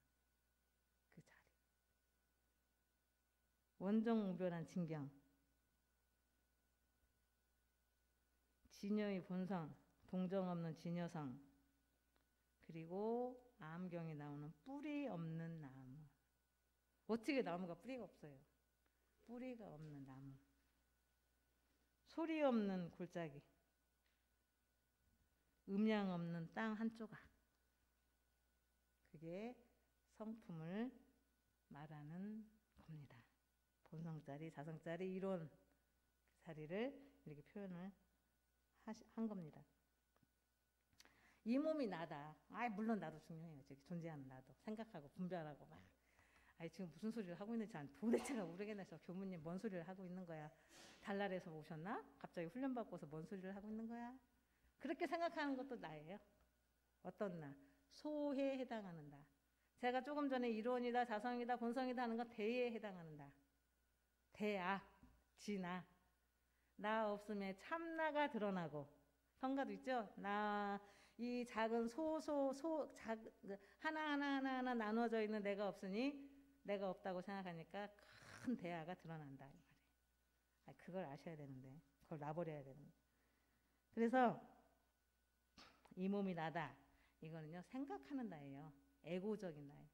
그 자리. 원정무별한 진경, 진여의 본성, 동정 없는 진여성, 그리고 암경에 나오는 뿌리 없는 나무. 어떻게 나무가 뿌리가 없어요? 뿌리가 없는 나무. 소리 없는 골짜기. 음양 없는 땅 한 조각. 그게 성품을 말하는 겁니다. 본성짜리, 자성짜리, 이론 그 자리를 이렇게 표현을 한 겁니다. 이 몸이 나다. 물론 나도 중요해요. 저기 존재하는 나도. 생각하고 분별하고 막. 지금 무슨 소리를 하고 있는지 도대체가 모르겠네. 교무님 뭔 소리를 하고 있는 거야? 달날에서 오셨나? 갑자기 훈련 받고서 뭔 소리를 하고 있는 거야? 그렇게 생각하는 것도 나예요. 어떤 나? 소에 해당하는 나. 제가 조금 전에 이론이다, 자성이다, 본성이다 하는 건 대에 해당하는 나. 대아, 진아. 나 없음에 참나가 드러나고. 성가도 있죠? 이 작은 하나하나 나눠져 있는 내가 없으니 내가 없다고 생각하니까 큰 대아가 드러난다. 이 말이에요. 그걸 아셔야 되는데, 그걸 놔버려야 되는 거예요. 그래서 이 몸이 나다. 이거는요, 생각하는 나예요. 에고적인 나예요.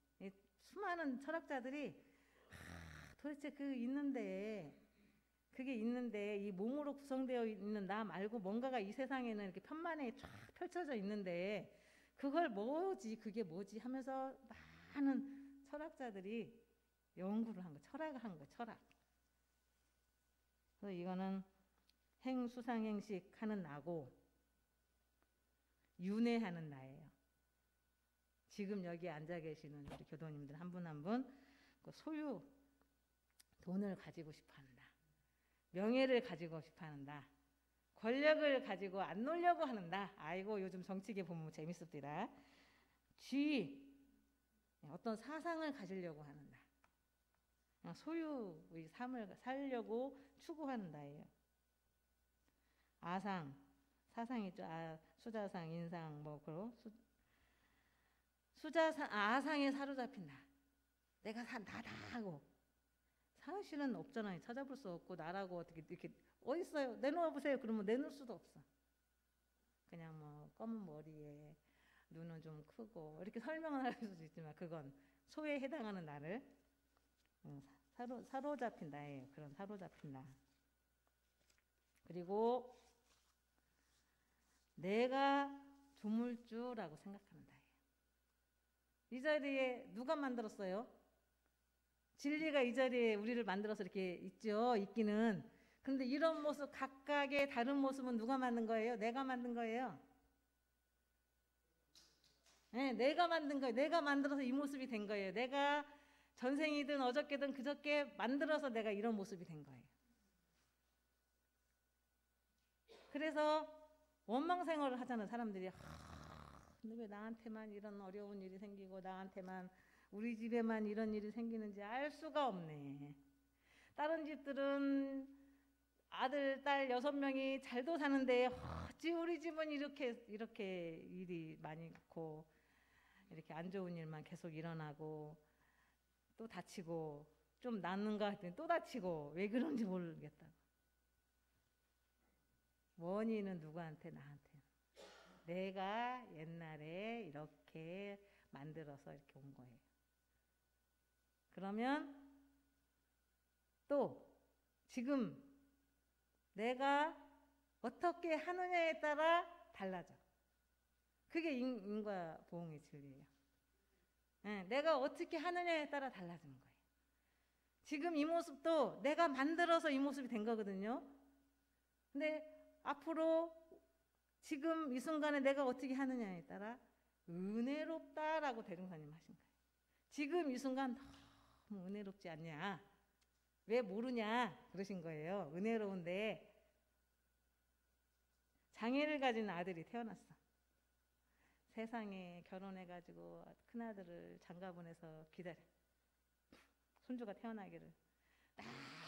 수많은 철학자들이 도대체 그게 있는데 이 몸으로 구성되어 있는 나 말고 뭔가가 이 세상에는 이렇게 편만에 쫙 펼쳐져 있는데 그걸 그게 뭐지 하면서 많은 철학자들이 연구를 한 거예요. 철학을 한 거예요. 철학. 그래서 이거는 행수상행식 하는 나고 윤회하는 나예요. 지금 여기 앉아 계시는 우리 교도님들 한 분 한 분 소유, 돈을 가지고 싶어 한다. 명예를 가지고 싶어 한다. 권력을 가지고 안 놀려고 하는다. 요즘 정치계 보면 재밌습니다. 어떤 사상을 가지려고 하는다. 소유의 삶을 살려고 추구하는 나예요. 아상, 사상이죠. 수자상, 인상, 아상에 사로잡힌다. 내가 나다 하고. 사실은 없잖아요. 찾아볼 수 없고 나라고 어떻게 이렇게 어디 있어요? 내놓아 보세요. 그러면 내놓을 수도 없어. 그냥 검은 머리에 눈은 좀 크고 이렇게 설명을 할 수도 있지만 그건 소에 해당하는 나를 사로잡힌 나예요. 그런 사로잡힌 나. 그리고 내가 조물주라고 생각하는 나예요. 이 자리에 누가 만들었어요? 진리가 이 자리에 우리를 만들어서 이렇게 있기는. 그런데 이런 모습, 각각의 다른 모습은 누가 만든 거예요? 내가 만든 거예요. 네, 내가 만든 거예요. 내가 만들어서 이 모습이 된 거예요. 내가 전생이든 어저께든 그저께 만들어서 내가 이런 모습이 된 거예요. 그래서 원망생활을 하잖아요. 사람들이 근데 왜 나한테만 이런 어려운 일이 생기고 나한테만 우리 집에만 이런 일이 생기는지 알 수가 없네. 다른 집들은 아들, 딸 6명이 잘도 사는데 어찌 우리 집은 이렇게 일이 많이 있고 이렇게 안 좋은 일만 계속 일어나고 또 다치고 좀 낫는가 했더니 또 다치고 왜 그런지 모르겠다고. 원인은 누구한테? 나한테. 내가 옛날에 이렇게 만들어서 이렇게 온 거예요. 그러면 또 지금 내가 어떻게 하느냐에 따라 달라져. 그게 인과보응의 진리예요. 내가 어떻게 하느냐에 따라 달라지는 거예요. 지금 이 모습도 내가 만들어서 이 모습이 된 거거든요. 근데 앞으로 지금 이 순간에 내가 어떻게 하느냐에 따라 은혜롭다라고 대종사님 하신 거예요. 지금 이 순간 너무 은혜롭지 않냐? 왜 모르냐? 그러신 거예요. 은혜로운데 장애를 가진 아들이 태어났어. 세상에 결혼해가지고 큰아들을 장가보내서 기다려. 손주가 태어나기를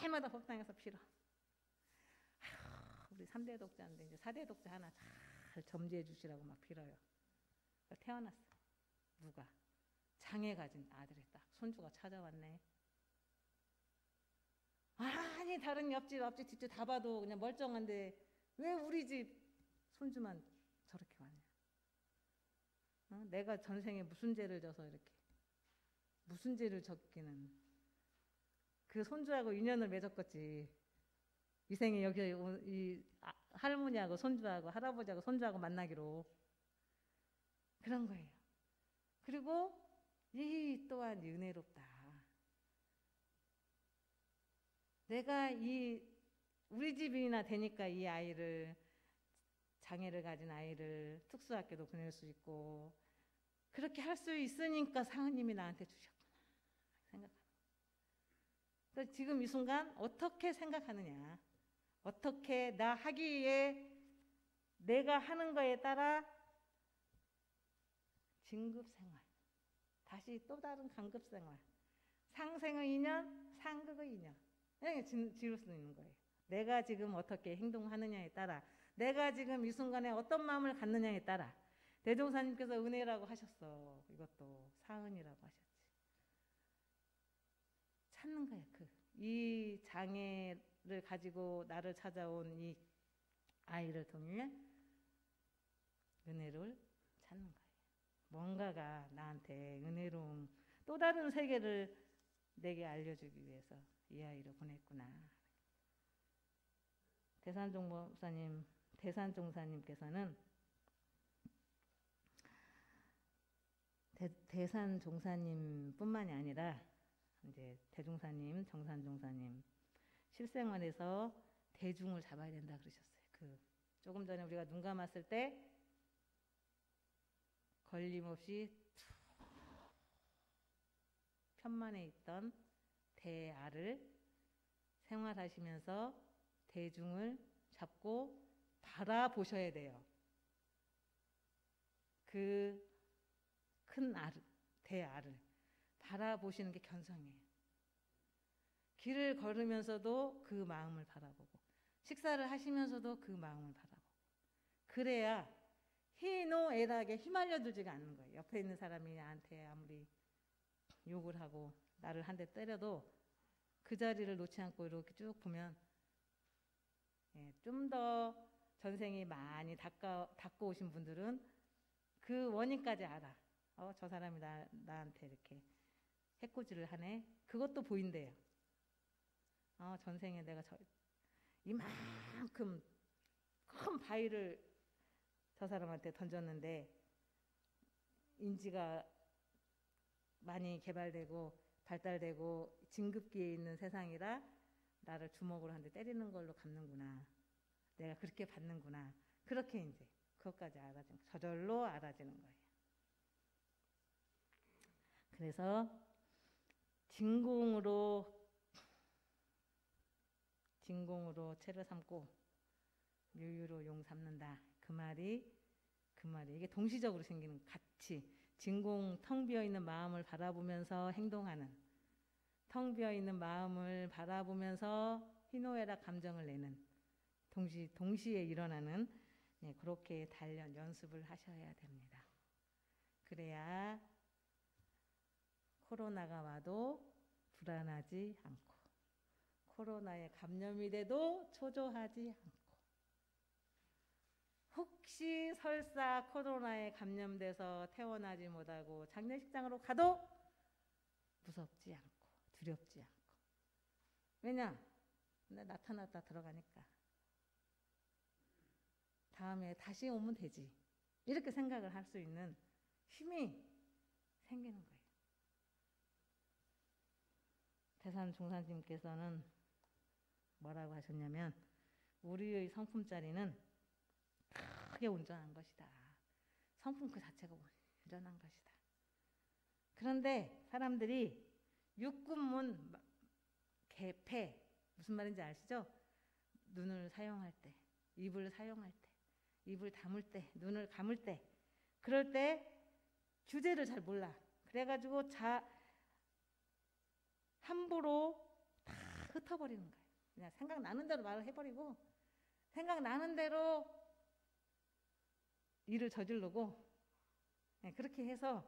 날마다 법당에서 빌어. 우리 3대 독자인데 이제 4대 독자 하나 잘 점지해 주시라고 막 빌어요. 태어났어. 누가? 장애 가진 아들이 딱 손주가 찾아왔네. 아니 다른 옆집 뒷집 다 봐도 그냥 멀쩡한데 왜 우리 집 손주만 저렇게 왔냐? 내가 전생에 무슨 죄를 져서 이렇게 무슨 죄를 졌기는 그 손주하고 인연을 맺었겠지. 이 생에 여기 이 할머니하고 손주하고 할아버지하고 손주하고 만나기로 그런 거예요. 그리고 이 또한 은혜롭다. 내가 우리 집이나 되니까 이 아이를 장애를 가진 아이를 특수학교도 보낼 수 있고 그렇게 할 수 있으니까 사모님이 나한테 주셨구나 생각하는. 그래서 지금 이 순간 어떻게 생각하느냐, 어떻게 나 하기에 내가 하는 거에 따라 진급생활, 다시 또 다른 강급생활, 상생의 인연, 상극의 인연 이렇게 지을 수 있는 거예요. 내가 지금 어떻게 행동하느냐에 따라, 내가 지금 이 순간에 어떤 마음을 갖느냐에 따라. 대종사님께서 은혜라고 하셨어. 이것도 사은이라고 하셨지. 찾는 거예요. 이 장애를 가지고 나를 찾아온 이 아이를 통해 은혜를 찾는 거예요. 뭔가가 나한테 은혜로운 또 다른 세계를 내게 알려주기 위해서 이 아이를 보냈구나. 대산종사님께서는 대산종사님뿐만이 아니라 이제 대종사님, 정산종사님 실생활에서 대중을 잡아야 된다 그러셨어요. 조금 전에 우리가 눈 감았을 때 걸림없이 편만에 있던 대아를 생활하시면서 대중을 잡고 바라보셔야 돼요. 그 큰 대아를 바라보시는 게 견성이에요. 길을 걸으면서도 그 마음을 바라보고 식사를 하시면서도 그 마음을 바라보고 그래야 희노애락에 휘말려들지가 않는 거예요. 옆에 있는 사람이 나한테 아무리 욕을 하고 나를 한 대 때려도 그 자리를 놓지 않고 이렇게 쭉 보면 좀 더 전생이 많이 닦고 오신 분들은 그 원인까지 알아. 저 사람이 나한테 이렇게 해코지를 하네. 그것도 보인대요. 전생에 내가 이만큼 큰 바위를 저 사람한테 던졌는데 인지가 많이 개발되고 발달되고 진급기에 있는 세상이라 나를 주먹으로 한 대 때리는 걸로 갚는구나. 내가 그렇게 받는구나. 그렇게 이제 그것까지 알아지는, 저절로 알아지는 거예요. 그래서 진공으로 채를 삼고 묘유로 용 삼는다. 그 말이 이게 동시적으로 생기는, 같이 진공, 텅 비어 있는 마음을 바라보면서 행동하는, 텅 비어 있는 마음을 바라보면서 희노애락 감정을 내는, 동시에 일어나는, 네, 그렇게 단련 연습을 하셔야 됩니다. 그래야 코로나가 와도 불안하지 않고, 코로나에 감염이 돼도 초조하지 않고, 혹시 설사 코로나에 감염돼서 퇴원하지 못하고 장례식장으로 가도 무섭지 않고 두렵지 않고. 왜냐? 나타났다 들어가니까 다음에 다시 오면 되지, 이렇게 생각을 할 수 있는 힘이 생기는 거예요. 대산 종사님께서는 뭐라고 하셨냐면, 우리의 성품자리는 크게 온전한 것이다. 성품 그 자체가 온전한 것이다. 그런데 사람들이 육군문 개폐, 무슨 말인지 아시죠? 눈을 사용할 때, 입을 사용할 때, 입을 다물 때, 눈을 감을 때, 그럴 때 주제를 잘 몰라. 그래가지고 함부로 다 흩어버리는 거예요. 그냥 생각나는 대로 말을 해버리고, 생각나는 대로 일을 저지르고, 네, 그렇게 해서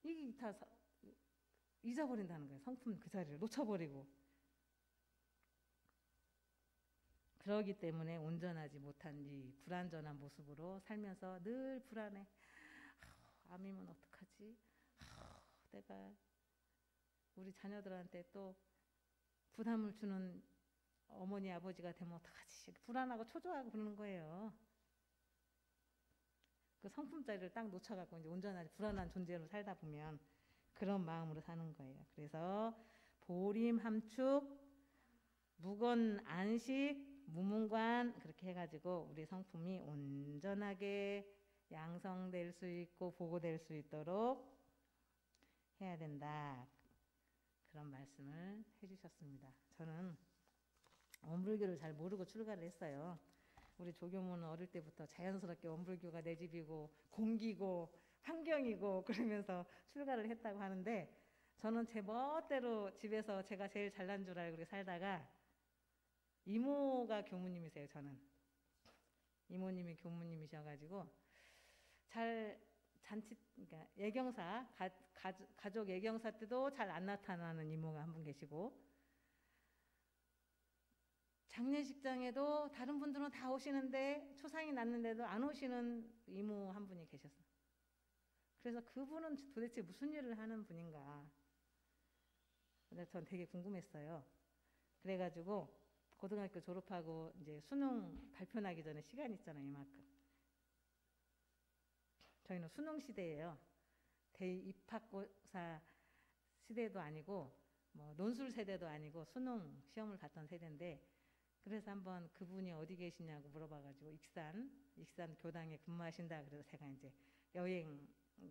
이게 다 잊어버린다는 거예요. 성품 그 자리를 놓쳐버리고. 그러기 때문에 온전하지 못한 이 불완전한 모습으로 살면서 늘 불안해. 암이면 어떡하지? 내가 우리 자녀들한테 또 부담을 주는 어머니 아버지가 되면 어떡하지? 불안하고 초조하고 그러는 거예요. 그 성품자리를 딱 놓쳐갖고 이제 온전하지 불안한 존재로 살다 보면 그런 마음으로 사는 거예요. 그래서 보림 함축, 무건 안식, 무문관, 그렇게 해가지고 우리 성품이 온전하게 양성될 수 있고 보고될 수 있도록 해야 된다. 그런 말씀을 해주셨습니다. 저는 원불교를 잘 모르고 출가를 했어요. 우리 조교모는 어릴 때부터 자연스럽게 원불교가 내 집이고 공기고 환경이고 그러면서 출가를 했다고 하는데, 저는 제 멋대로 집에서 제가 제일 잘난 줄 알고 살다가, 이모가 교무님이세요. 저는 이모님이 교무님이셔가지고 그러니까 예경사, 가족 예경사 때도 잘 안 나타나는 이모가 한 분 계시고, 장례식장에도 다른 분들은 다 오시는데 초상이 났는데도 안 오시는 이모 한 분이 계셨어요. 그래서 그분은 도대체 무슨 일을 하는 분인가, 근데 전 되게 궁금했어요. 그래가지고 고등학교 졸업하고 이제 수능 발표 나기 전에 시간 있잖아요. 이만큼. 저희는 수능 시대예요. 대입학고사 시대도 아니고 뭐 논술 세대도 아니고 수능 시험을 봤던 세대인데, 그래서 한번 그분이 어디 계시냐고 물어봐가지고 익산 교당에 근무하신다 그래서 제가 이제 여행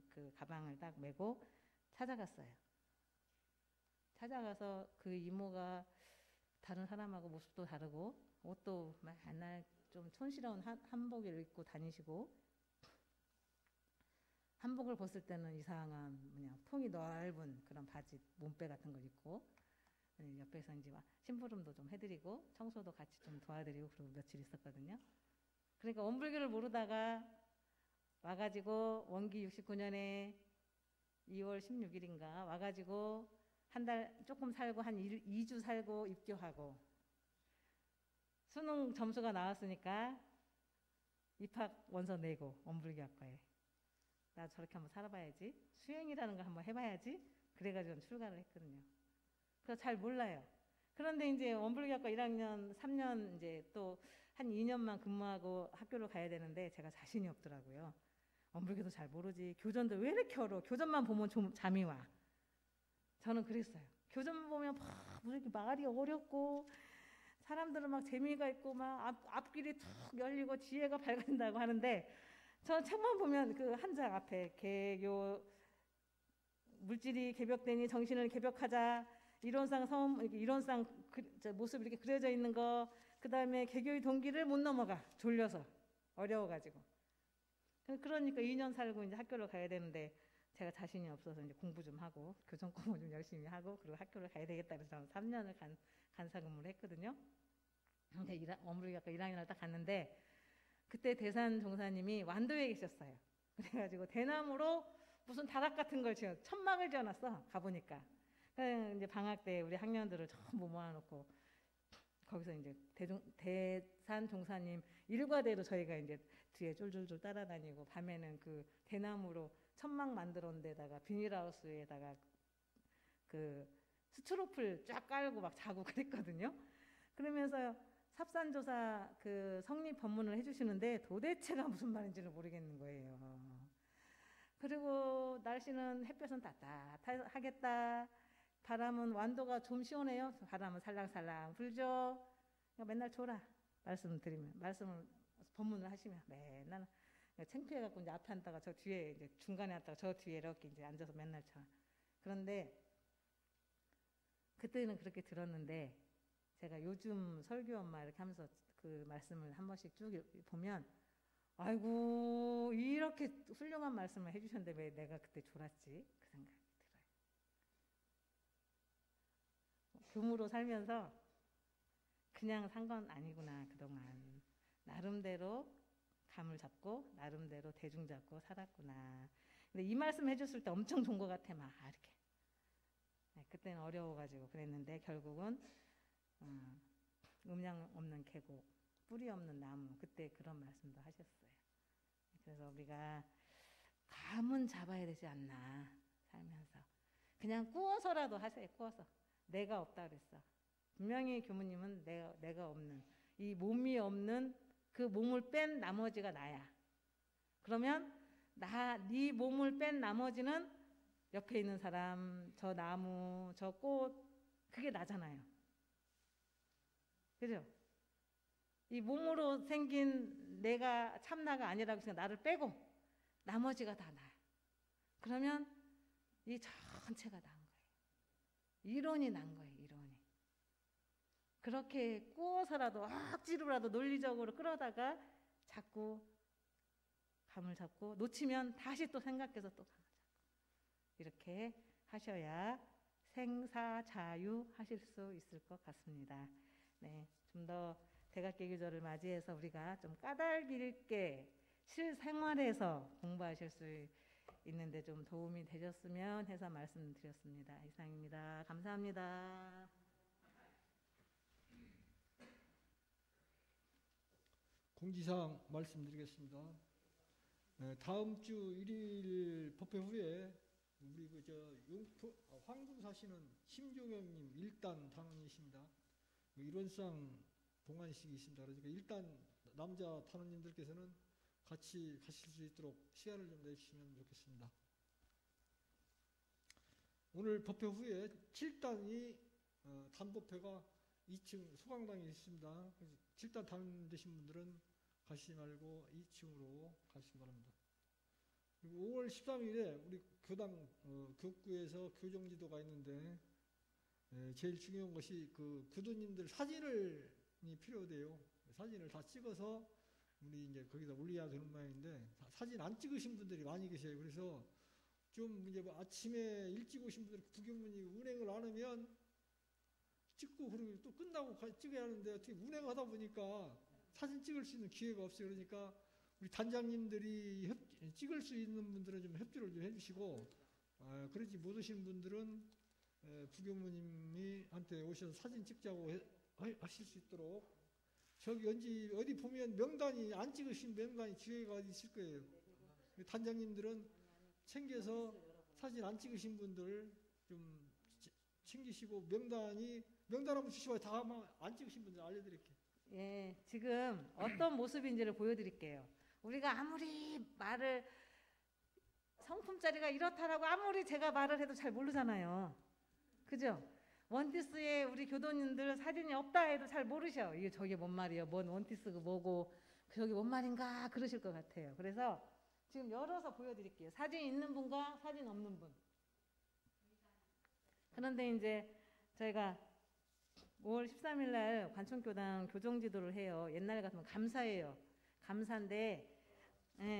그 가방을 딱 메고 찾아갔어요. 찾아가서 그 이모가 다른 사람하고 모습도 다르고 옷도 맨날 좀 촌스러운 한복을 입고 다니시고, 한복을 벗을 때는 이상한 통이 넓은 그런 바지, 몸빼 같은 걸 입고, 옆에서 이제 심부름도 좀 해드리고 청소도 같이 좀 도와드리고 그러고 며칠 있었거든요. 그러니까 원불교를 모르다가 와가지고 원기 69년에 2월 16일인가 와가지고 한 달 조금 살고 한 2주 살고 입교하고, 수능 점수가 나왔으니까 입학 원서 내고 원불교학과에 나 저렇게 한번 살아봐야지, 수행이라는 거 한번 해봐야지, 그래가지고 출가를 했거든요. 그래서 잘 몰라요. 그런데 이제 원불교학과 1학년 3년 이제 또 한 2년만 근무하고 학교를 가야 되는데 제가 자신이 없더라고요. 원불교도 잘 모르지, 교전도 왜 이렇게 어려워, 교전만 보면 좀 잠이 와. 저는 그랬어요. 교전만 보면 막 이렇게 말이 어렵고 사람들은 막 재미가 있고 막 앞길이 툭 열리고 지혜가 밝아진다고 하는데, 저는 책만 보면 그 한 장 앞에 개교 물질이 개벽되니 정신을 개벽하자, 이론상 이렇게 이론상 모습 이렇게 그려져 있는 거, 그 다음에 개교의 동기를 못 넘어가, 졸려서, 어려워가지고. 그러니까 2년 살고 이제 학교를 가야 되는데 제가 자신이 없어서 이제 공부 좀 하고 교정 공부 좀 열심히 하고 그리고 학교를 가야 되겠다 그래서 3년을 간사 근무를 했거든요. 근데 어머니가 1학년을 딱 갔는데 그때 대산 종사님이 완도에 계셨어요. 그래가지고 대나무로 무슨 다락 같은 걸 천막을 지어놨어. 가보니까. 이제 방학 때 우리 학년들을 전부 모아놓고 거기서 이제 대산 종사님 일과대로 저희가 이제 뒤에 쫄쫄쫄 따라다니고 밤에는 그 대나무로 천막 만들어놓은 데다가 비닐하우스에다가 그 스트로플 쫙 깔고 막 자고 그랬거든요. 그러면서 삽산조사 그 성립 법문을 해주시는데 도대체가 무슨 말인지를 모르겠는 거예요. 그리고 날씨는 햇볕은 따뜻하겠다. 바람은 완도가 좀 시원해요. 바람은 살랑살랑 불죠. 맨날 줘라. 말씀을 법문을 하시면 맨날 창피해갖고 이제 앞에 앉다가 저 뒤에 이제 중간에 앉다가 저 뒤에 이렇게 이제 앉아서 맨날 쳐. 그런데 그때는 그렇게 들었는데 제가 요즘 설교 엄마 이렇게 하면서 그 말씀을 한 번씩 쭉 보면 아이고 이렇게 훌륭한 말씀을 해주셨는데 왜 내가 그때 졸았지? 그 생각이 들어요. 교무로 살면서 그냥 산 건 아니구나. 그동안 나름대로 감을 잡고 나름대로 대중 잡고 살았구나. 근데 이 말씀 해줬을 때 엄청 좋은 것 같아. 막 이렇게. 그때는 어려워가지고 그랬는데 결국은 음양 없는 계곡, 뿌리 없는 나무, 그때 그런 말씀도 하셨어요. 그래서 우리가 감은 잡아야 되지 않나 살면서. 그냥 꾸어서라도 하세요. 꾸어서. 내가 없다 그랬어. 분명히 교무님은 내가 없는, 이 몸이 없는 그 몸을 뺀 나머지가 나야. 그러면 네 몸을 뺀 나머지는 옆에 있는 사람, 저 나무, 저 꽃, 그게 나잖아요. 그죠? 이 몸으로 생긴 내가 참나가 아니라고 생각, 나를 빼고 나머지가 다 나야. 그러면 이 전체가 난 거예요. 이론이 난 거예요. 이론이. 그렇게 꾸어서라도 억지로라도 논리적으로 끌어다가 자꾸 감을 잡고 놓치면 다시 또 생각해서 또 감을 잡고 이렇게 하셔야 생사자유 하실 수 있을 것 같습니다. 네, 좀 더 대각개교절을 맞이해서 우리가 좀 까닭 있게 실생활에서 공부하실 수 있는데 좀 도움이 되셨으면 해서 말씀드렸습니다. 이상입니다. 감사합니다. 공지사항 말씀드리겠습니다. 다음 주 1일 법회 후에 우리 황금 사시는 심종영님 1단 단원이십니다. 일원상 동안식이 있습니다. 그러니까 일단 남자 단원님들께서는 같이 가실 수 있도록 시간을 좀 내주시면 좋겠습니다. 오늘 법회 후에 7단이 단법회가 2층 소강당에 있습니다. 7단 단원 되신 분들은 가시지 말고 2층으로 가시기 바랍니다. 그리고 5월 13일에 우리 교당 교구에서 교정지도가 있는데 제일 중요한 것이 그 교도님들 사진이 필요돼요. 사진을 다 찍어서 우리 이제 거기다 올려야 되는 모양인데 사진 안 찍으신 분들이 많이 계세요. 그래서 좀 이제 뭐 아침에 일찍 오신 분들 부경문이 운행을 안 하면 찍고 그리고 또 끝나고 찍어야 하는데 어떻게 운행하다 보니까 사진 찍을 수 있는 기회가 없어요. 그러니까 우리 단장님들이 찍을 수 있는 분들은 좀 협조를 좀 해주시고 그러지 못하신 분들은 부경무님이 한테 오셔서 사진 찍자고 하실 수 있도록 저기 어디 보면 명단이 안 찍으신 명단이 기회가 어디 있을 거예요. 단장님들은 챙겨서 사진 안 찍으신 분들 좀 챙기시고 명단 한번 주시면 다 안 찍으신 분들 알려드릴게요. 예, 지금 어떤 모습인지를 보여드릴게요. 우리가 아무리 말을 성품짜리가 이렇다라고 아무리 제가 말을 해도 잘 모르잖아요. 그죠? 원티스에 우리 교도님들 사진이 없다 해도 잘 모르셔. 이게 저게 뭔 말이에요? 뭔 원티스가 뭐고 저게 뭔 말인가 그러실 것 같아요. 그래서 지금 열어서 보여드릴게요. 사진 있는 분과 사진 없는 분. 그런데 이제 저희가 5월 13일 날 관촌교당 교정지도를 해요. 옛날 같으면 감사예요. 감사인데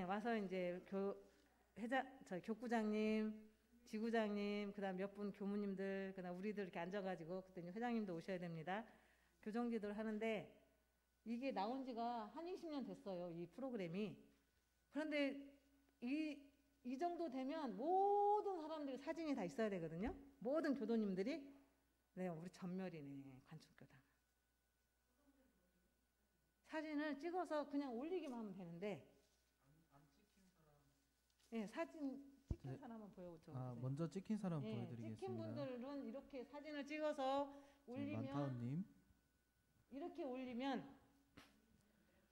와서 이제 교구장님, 지구장님, 그다음 몇 분 교무님들, 그다음 우리들 이렇게 앉아가지고 그때 이제 회장님도 오셔야 됩니다. 교정지도를 하는데 이게 나온 지가 한 20년 됐어요. 이 프로그램이. 그런데 이 정도 되면 모든 사람들이 사진이 다 있어야 되거든요. 모든 교도님들이. 네, 우리 전멸이네, 관촌교당. 사진을 찍어서 그냥 올리기만 하면 되는데. 네, 사진 찍힌 사람 한번 보여줘. 먼저 찍힌 사람 네, 보여드리겠습니다. 찍힌 분들은 이렇게 사진을 찍어서 올리면, 만타운님. 이렇게 올리면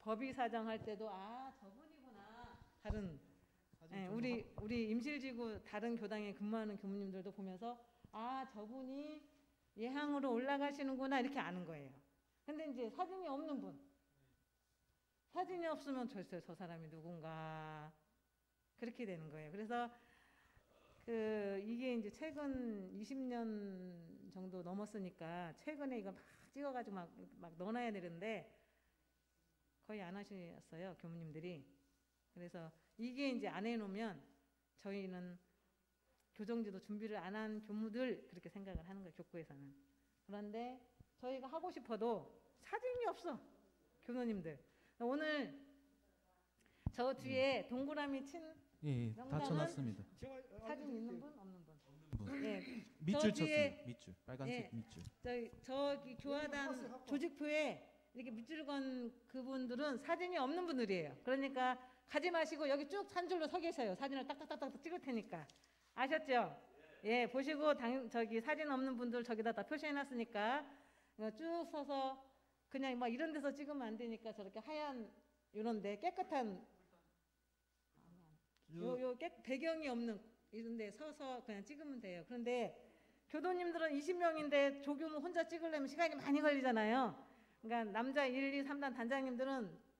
법의 사정할 때도 저분이구나. 다른 우리 임실지구 다른 교당에 근무하는 교무님들도 보면서 저분이 예항으로 올라가시는구나 이렇게 아는 거예요. 근데 이제 사진이 없는 분, 사진이 없으면 저 사람이 누군가 그렇게 되는 거예요. 그래서 이게 이제 최근 20년 정도 넘었으니까 최근에 이거 막 찍어가지고 막 넣어놔야 되는데 거의 안 하셨어요, 교무님들이. 그래서 이게 이제 안 해놓으면 저희는 교정지도 준비를 안 한 교무들 그렇게 생각을 하는 거예요, 교구에서는. 그런데 저희가 하고 싶어도 사진이 없어, 교도님들. 오늘 저 뒤에 동그라미 친 예, 다 명단은 쳐놨습니다. 사진 있는 분, 없는 분? 예. 밑줄 저 뒤에- 쳤습니다. 밑줄, 빨간색 예. 밑줄. 저기 교화단 조직부에 이렇게 밑줄 건 그분들은 사진이 없는 분들이에요. 그러니까 가지 마시고 여기 쭉 한 줄로 서 계셔요. 사진을 딱딱딱딱 찍을 테니까. 아셨죠? 예, 보시고 저기 사진 없는 분들 저기다 다 표시해놨으니까 쭉 서서 그냥 막 이런 데서 찍으면 안 되니까 저렇게 하얀 이런데 깨끗한 배경이 없는 이런 데 서서 그냥 찍으면 돼요. 그런데 교도님들은 20명인데 조교무 혼자 찍으려면 시간이 많이 걸리잖아요. 그러니까 남자 1, 2, 3단 단장님들은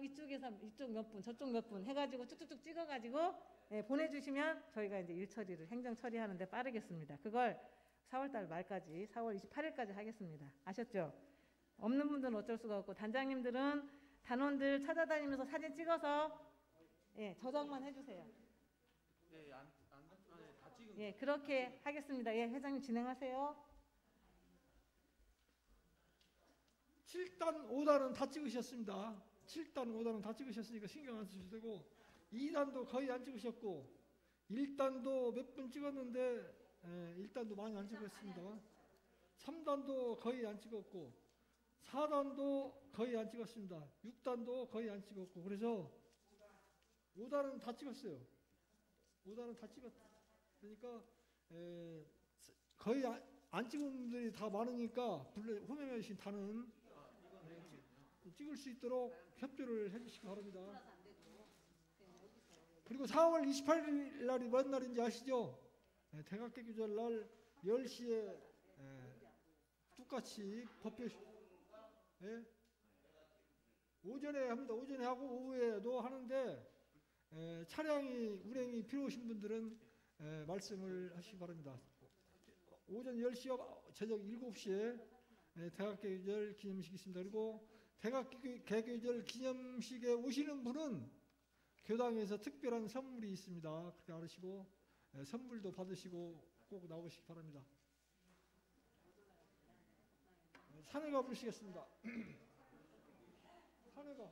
이쪽에서 이쪽 몇 분, 저쪽 몇 분 해가지고 쭉쭉쭉 찍어가지고 보내주시면 저희가 이제 일 처리를 행정 처리하는데 빠르겠습니다. 그걸 4월달 말까지 4월 28일까지 하겠습니다. 아셨죠? 없는 분들은 어쩔 수가 없고 단장님들은 단원들 찾아다니면서 사진 찍어서 저장만 해주세요. 예, 그렇게 하겠습니다. 예, 회장님 진행하세요. 7단, 5단은 다 찍으셨습니다. 7단, 5단은 다 찍으셨으니까 신경 안 쓰셔도 되고 2단도 거의 안 찍으셨고 1단도 몇 분 찍었는데 1단도 많이 안 찍었습니다. 3단도 거의 안 찍었고 4단도 거의 안 찍었습니다. 6단도 거의 안 찍었고 그래서 5단은 다 찍었어요. 5단은 다 찍었. 그러니까 거의 안 찍은 분들이 다 많으니까 호명해 주신 단은 찍을 수 있도록 협조를 해주시기 바랍니다. 그리고 4월 28일 날이 뭔 날인지 아시죠? 대각계 규절 날 10시에 똑같이 법표 오전에 합니다. 오전에 하고 오후에도 하는데 차량이 운행이 필요하신 분들은 말씀을 하시기 바랍니다. 오전 10시와 저녁 7시에 대각계 규절 기념식이 있습니다. 그리고 대각계 규절 기념식에 오시는 분은 교당에서 특별한 선물이 있습니다. 그렇게 알으시고 선물도 받으시고 꼭 나오시기 바랍니다. 사내가 부르시겠습니다. 사내가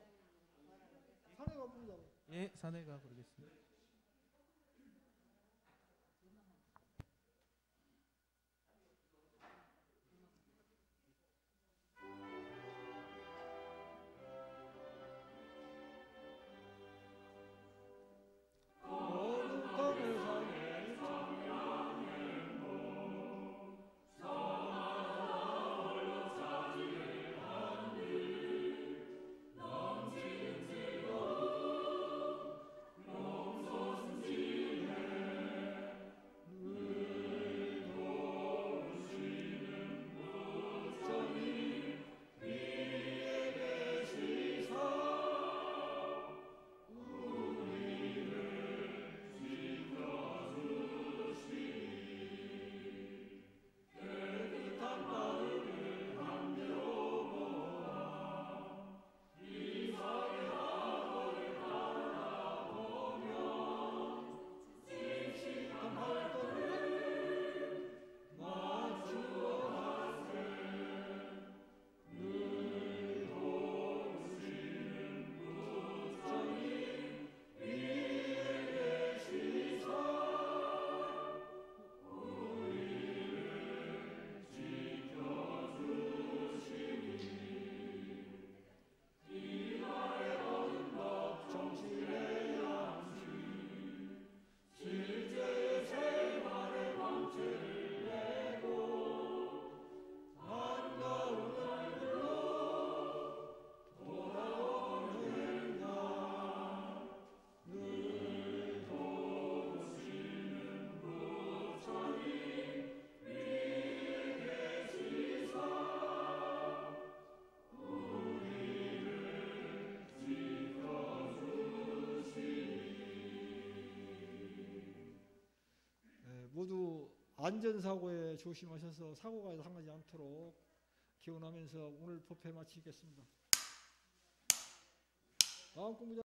부르자고. 예, 사내가 부르겠습니다. 안전사고에 조심하셔서 사고가 당하지 않도록 기원하면서 오늘 법회 마치겠습니다. 다음 공부자